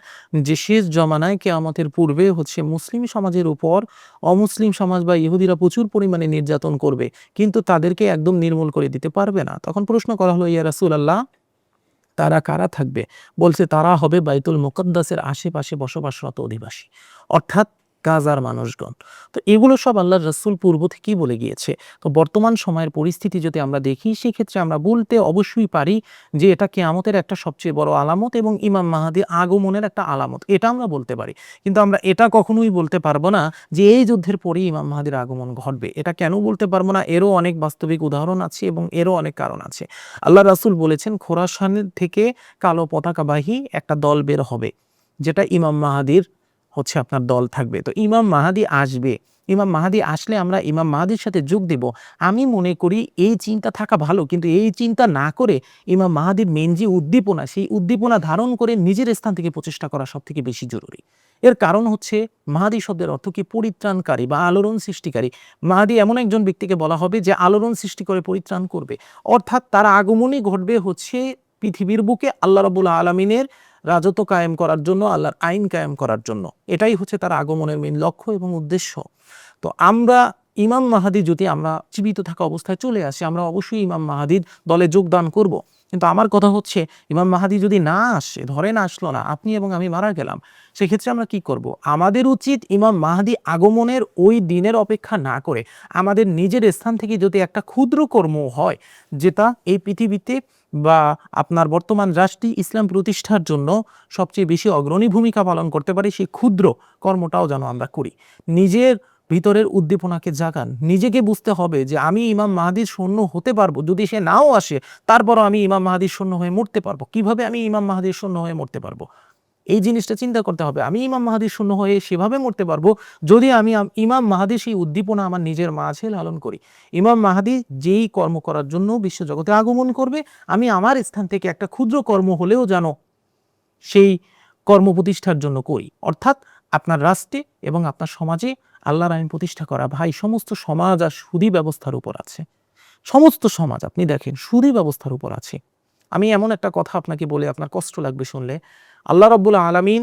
A: যে শেষ জমানায় কিয়ামতের পূর্বে হচ্ছে মুসলিম সমাজের উপর অমুসলিম সমাজ বা ইহুদিরা প্রচুর পরিমাণে নির্যাতন করবে, কিন্তু তাদেরকে একদম নির্মূল করে দিতে পারবে না। তখন প্রশ্ন করা হলো, ইয়া রাসূলুল্লাহ, তারা কারা থাকবে? বলছে তারা হবে বাইতুল মুকাদ্দাসের আশেপাশে বসবাসরত অধিবাসী, অর্থাৎ গাজার মানুষগণ। তো এগুলো সব আল্লাহর রাসূল পূর্ব থেকেই বলে গিয়েছে। তো বর্তমান সময়ের পরিস্থিতি যদি আমরা দেখি, সেক্ষেত্রে আমরা বলতে অবশ্যই পারি যে এটা কিয়ামতের একটা সবচেয়ে বড় আলামত এবং ইমাম মাহদী আগমনের একটা আলামত। এটা আমরা বলতে পারি। কিন্তু আমরা এটা কখনোই বলতে পারবো না যে এই যুদ্ধের পরেই ইমাম মাহদীর আগমন ঘটবে। এটা কেন বলতে পারবো না? এরও অনেক বাস্তবিক উদাহরণ আছে এবং এরও অনেক কারণ আছে। আল্লাহ রাসূল বলেছেন খোরাসানের থেকে কালো পতাকাবাহী একটা দল বের হবে, যেটা ইমাম মাহাদির হচ্ছে আপনার দল থাকবে। তো ইমাম মাহাদি আসবে, ইমাম মাহাদি আসলে আমরা ইমাম মাহাদির সাথে যোগ দেব। আমি মনে করি এই চিন্তা থাকা ভালো, কিন্তু এই চিন্তা না করে ইমাম মাহাদির মেন যে উদ্দীপনা, সেই উদ্দীপনা ধারণ করে নিজের স্থান থেকে প্রচেষ্টা করা সব থেকে বেশি জরুরি। এর কারণ হচ্ছে মাহাদি শব্দের অর্থ কি? পরিত্রাণকারী বা আলোড়ন সৃষ্টিকারী। মাহাদি এমন একজন ব্যক্তিকে বলা হবে যে আলোড়ন সৃষ্টি করে পরিত্রাণ করবে, অর্থাৎ তার আগমনই ঘটবে হচ্ছে পৃথিবীর বুকে আল্লাহ রাব্বুল আলামিনের রাজত্ব কায়েম করার জন্য, আল্লাহর আইন কায়েম করার জন্য। এটাই হচ্ছে তার আগমনের মেইন লক্ষ্য এবং উদ্দেশ্য। তো আমরা ইমাম মাহাদি যদি আমরা জীবিত থাকা অবস্থায় চলে আসি, আমরা অবশ্যই ইমাম মাহাদির দলে যোগদান করব। কিন্তু আমার কথা হচ্ছে, ইমাম মাহাদি যদি না আসে, ধরেন আসলো না, আপনি এবং আমি মারা গেলাম, সেক্ষেত্রে আমরা কি করব? আমাদের উচিত ইমাম মাহাদি আগমনের ওই দিনের অপেক্ষা না করে আমাদের নিজের স্থান থেকে যদি একটা ক্ষুদ্র কর্ম হয়, যেটা এই পৃথিবীতে বা আপনার বর্তমান রাষ্ট্রে ইসলাম প্রতিষ্ঠার জন্য সবচেয়ে বেশি অগ্রণী ভূমিকা পালন করতে পারি, সেই ক্ষুদ্র কর্মটাও যেন আমরা করি। নিজের ভিতরের উদ্দীপনাকে জাগান, নিজেকে বুঝতে হবে যে আমি ইমাম মাহাদির সৈন্য হতে পারবো, যদি সে নাও আসে তারপরও আমি ইমাম মাহাদির সৈন্য হয়ে মরতে পারবো। কিভাবে আমি ইমাম মাহাদির সৈন্য হয়ে মরতে পারবো? এই জিনিসটা চিন্তা করতে হবে। আমি ইমাম মাহাদির শূন্য হয়ে সেভাবে মরতে পারবো যদি আমি ইমাম মাহাদির সেই উদ্দীপনা আমার নিজের মাঝে লালন করি। ইমাম মাহাদি যেই কর্ম করার জন্য বিশ্বজগতে আগমন করবে, আমি আমার স্থান থেকে একটা ক্ষুদ্র কর্ম হলেও যেন সেই কর্ম প্রতিষ্ঠার জন্য করি। অর্থাৎ আপনার রাষ্ট্রে এবং আপনার সমাজে আল্লাহর আইন প্রতিষ্ঠা করা। ভাই, সমস্ত সমাজ আর সুদী ব্যবস্থার উপর আছে। সমস্ত সমাজ আপনি দেখেন সুদী ব্যবস্থার উপর আছে। আমি এমন একটা কথা আপনাকে বলে আপনার কষ্ট লাগবে শুনলে, আল্লাহ রাব্বুল আলামিন,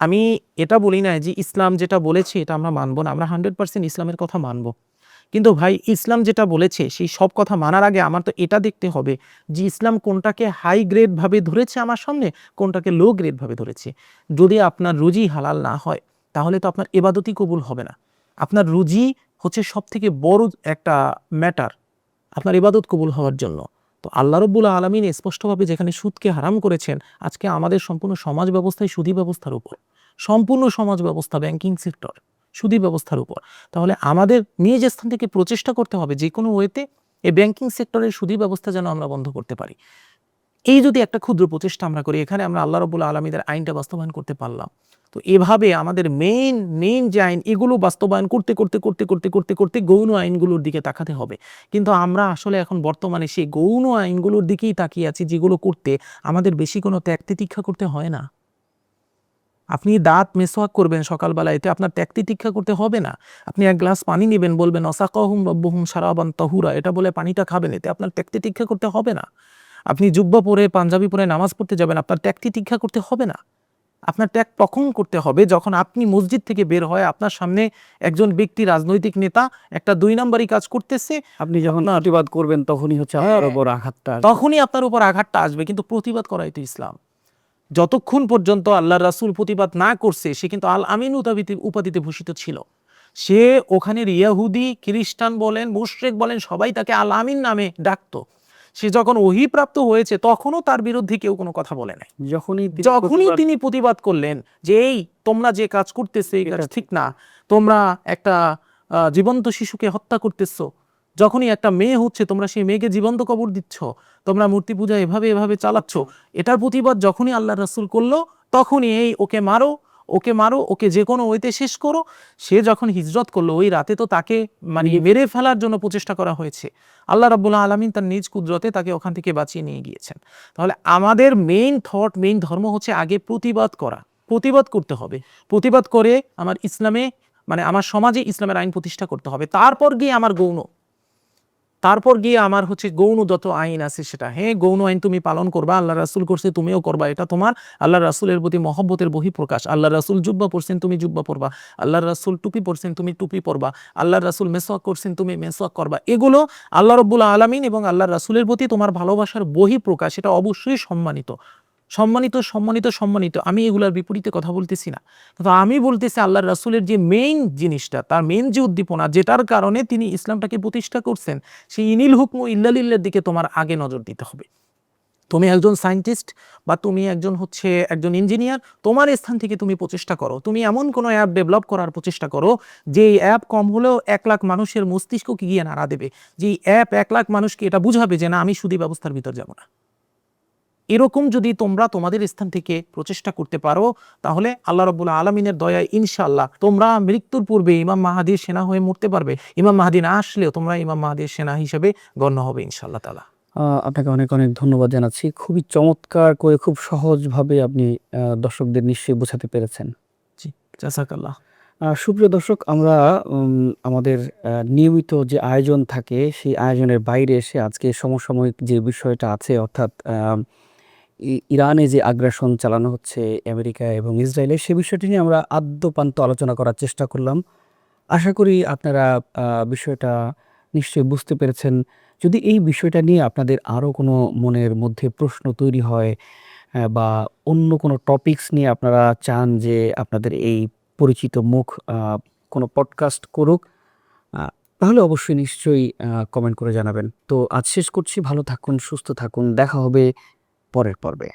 A: আমি এটা বলি না যে ইসলাম যেটা বলেছে এটা আমরা মানবো না, আমরা 100% ইসলামের কথা মানবো। কিন্তু ভাই, ইসলাম যেটা বলেছে সেই সব কথা মানার আগে আমার তো এটা দেখতে হবে যে ইসলাম কোনটাকে হাই গ্রেড ভাবে ধরেছে আমার সামনে, কোনটাকে লো গ্রেড ভাবে ধরেছে। যদি আপনার রুজি হালাল না হয় তাহলে তো আপনার ইবাদতই কবুল হবে না। আপনার রুজি হচ্ছে সব থেকে বড় একটা ম্যাটার আপনার ইবাদত কবুল হওয়ার জন্য। তো আল্লাহ রাব্বুল আলামিন স্পষ্টভাবে যেখানে সুদকে হারাম করেছেন, আজকে আমাদের সম্পূর্ণ সমাজ ব্যবস্থাই সুদী ব্যবস্থার উপর। সম্পূর্ণ সমাজ ব্যবস্থা, ব্যাংকিং সেক্টর, সুদী ব্যবস্থার উপর। তাহলে আমাদের নিজ স্থান থেকে প্রচেষ্টা করতে হবে যে কোনো ওয়েতে এই ব্যাংকিং সেক্টরের সুদী ব্যবস্থা যেন আমরা বন্ধ করতে পারি। এই যদি একটা ক্ষুদ্র প্রচেষ্টা আমরা করি, এখানে আমরা আল্লাহ রাব্বুল আলামিনের আইনটা বাস্তবায়ন করতে পারলাম। তো এভাবে আমাদের মেইন যে আইন, এগুলো বাস্তবায়ন করতে করতে করতে করতে করতে করতে গৌণ আইনগুলোর দিকে তাকাতে হবে। কিন্তু আমরা আসলে এখন বর্তমানে সেই গৌণ আইনগুলোর দিকেই তাকিয়ে আছি, যেগুলো করতে আমাদের বেশি কোনো ত্যাগ তিতিক্ষা করতে হয় না। আপনি দাঁত মেসওয়াক করবেন সকালবেলা, এতে আপনার ত্যাগ তিতিক্ষা করতে হবে না। আপনি এক গ্লাস পানি নেবেন, বলবেন ওয়াসাকাহুম রাব্বুহুম শারাবান তাহুরা, এটা বলে পানিটা খাবেন, এতে আপনার ত্যাগ তিতিক্ষা করতে হবে না। আপনি জুব্বা পরে পাঞ্জাবি পরে নামাজ পড়তে যাবেন, আপনার ত্যাগ তিতিক্ষা করতে হবে না। আপনার ত্যাগ তখন করতে হবে যখন আপনি মসজিদ থেকে বের হয়, আপনার সামনে একজন ব্যক্তি, রাজনৈতিক নেতা একটা ২ নাম্বারি কাজ করতেছে,
B: আপনি যখন
A: আপনার
B: প্রতিবাদ করবেন তখনই হচ্ছে
A: হ্যাঁ,
B: আপনার উপর আঘাতটা আসবে।
A: তখনই আপনার উপর আঘাতটা আসবে। কিন্তু প্রতিবাদ করাই তো ইসলাম। যতক্ষণ পর্যন্ত আল্লাহর রাসূল প্রতিবাদ না করছে, সে কিন্তু আল আমিন উপাধিতে ভূষিত ছিল। সে ওখানের ইয়াহুদি, খ্রিস্টান বলেন, মুশরিক বলেন, সবাই তাকে আল আমিন নামে ডাকতো। সে যখন ওহী প্রাপ্ত হয়েছে তখনও তার বিরুদ্ধে কেউ কোনো কথা বলে নাই।
B: যখনই
A: তিনি প্রতিবাদ করলেন যে এই তোমরা যে কাজ করতেছে এই কাজ ঠিক না, তোমরা একটা জীবন্ত শিশুকে হত্যা করতেছো, যখনই একটা মেয়ে হচ্ছে তোমরা সেই মেয়েকে জীবন্ত কবর দিচ্ছ, তোমরা মূর্তি পূজা এভাবে এভাবে চালাচ্ছ, এটার প্রতিবাদ যখনই আল্লাহ রাসূল করলো, তখনই এই ওকে মারো, ওকে যে কোনো ওইতে শেষ করো। সে যখন হিজরত করলো, ওই রাতে তো তাকে মানে মেরে ফেলার জন্য প্রচেষ্টা করা হয়েছে। আল্লাহ রাব্বুল আলামিন তার নিজ কুদরতে তাকে ওখান থেকে বাঁচিয়ে নিয়ে গিয়েছেন। তাহলে আমাদের মেইন ধর্ম হচ্ছে আগে প্রতিবাদ করা। প্রতিবাদ করতে হবে, প্রতিবাদ করে আমার ইসলামে মানে আমার সমাজে ইসলামের আইন প্রতিষ্ঠা করতে হবে। তারপর গিয়ে আমার হচ্ছে গৌণ যত আইন আছে সেটা, হ্যাঁ গৌণ আইন তুমি পালন করবা, আল্লাহ রাসূল করছে তুমিও করবা, এটা তোমার আল্লাহ রাসূলের প্রতি মহব্বতের বহিঃপ্রকাশ। আল্লাহ রাসূল জুব্বা পরছেন, তুমি জুব্বা পরবা। আল্লাহ রাসূল টুপি পরছেন, তুমি টুপি পরবা। আল্লাহ রাসূল মেসওয়াক করছেন, তুমি মেসওয়াক করবা। এগুলো আল্লাহ রাব্বুল আলামিন এবং আল্লাহ রাসূলের প্রতি তোমার ভালোবাসার বহিঃপ্রকাশ, এটা অবশ্যই সম্মানিত। আমি এগুলার বিপরীতে কথা বলতেছি না, কিন্তু আমি বলতেছি আল্লাহর রাসূলের যে মেইন জিনিসটা, তার মেইন যে উদ্দীপনা, যেটার কারণে তিনি ইসলামটাকে প্রতিষ্ঠা করছেন, সেই ইনিল হুকমু ইল্লা লিল্লাহর দিকে তোমার আগে নজর দিতে হবে। তুমি একজন সায়েন্টিস্ট বা তুমি একজন ইঞ্জিনিয়ার, তোমার স্থান থেকে তুমি প্রচেষ্টা করো, তুমি এমন কোনো অ্যাপ ডেভেলপ করার প্রচেষ্টা করো যে এই অ্যাপ কম হলেও ১ লাখ মানুষের মস্তিষ্ককে গিয়ে নাড়া দেবে, যে এই অ্যাপ ১ লাখ মানুষকে এটা বুঝাবে যে না, আমি সুদী ব্যবস্থার ভিতর যাব না। এরকম যদি তোমরা তোমাদের স্থান থেকে প্রচেষ্টা করতে পারো, তাহলে আল্লাহ রাব্বুল আলামিনের দয়ায় ইনশাআল্লাহ তোমরা মৃত্যুর পূর্বে ইমাম মাহদীর সেনা হয়ে মরতে পারবে। ইমাম মাহদী না আসলেও তোমরা ইমাম মাহদীর সেনা হিসেবে গণ্য হবে ইনশাআল্লাহ তাআলা।
B: আপনাকে অনেক অনেক ধন্যবাদ জানাচ্ছি। খুবই চমৎকার করে খুব সহজভাবে আপনি দর্শকদের নিশ্চয়ই বোঝাতে পেরেছেন।
A: জি, জাযাকাল্লাহ।
B: সুপ্রিয় দর্শক, আমরা আমাদের নিয়মিত যে আয়োজন থাকে সেই আয়োজনের বাইরে এসে আজকে সমসাময়িক যে বিষয়টা আছে, অর্থাৎ ইরানে যে আগ্রাসন চালানো হচ্ছে আমেরিকা এবং ইসরায়েলে, সে বিষয়টি নিয়ে আমরা আদ্যোপান্ত আলোচনা করার চেষ্টা করলাম। আশা করি আপনারা বিষয়টা নিশ্চয়ই বুঝতে পেরেছেন। যদি এই বিষয়টা নিয়ে আপনাদের আরও কোনো মনের মধ্যে প্রশ্ন তৈরি হয়, বা অন্য কোনো টপিকস নিয়ে আপনারা চান যে আপনাদের এই পরিচিত মুখ কোনো পডকাস্ট করুক, আ তাহলে অবশ্যই নিশ্চয়ই কমেন্ট করে জানাবেন। তো আজ শেষ করছি। ভালো থাকুন, সুস্থ থাকুন। দেখা হবে পরের পর্বে।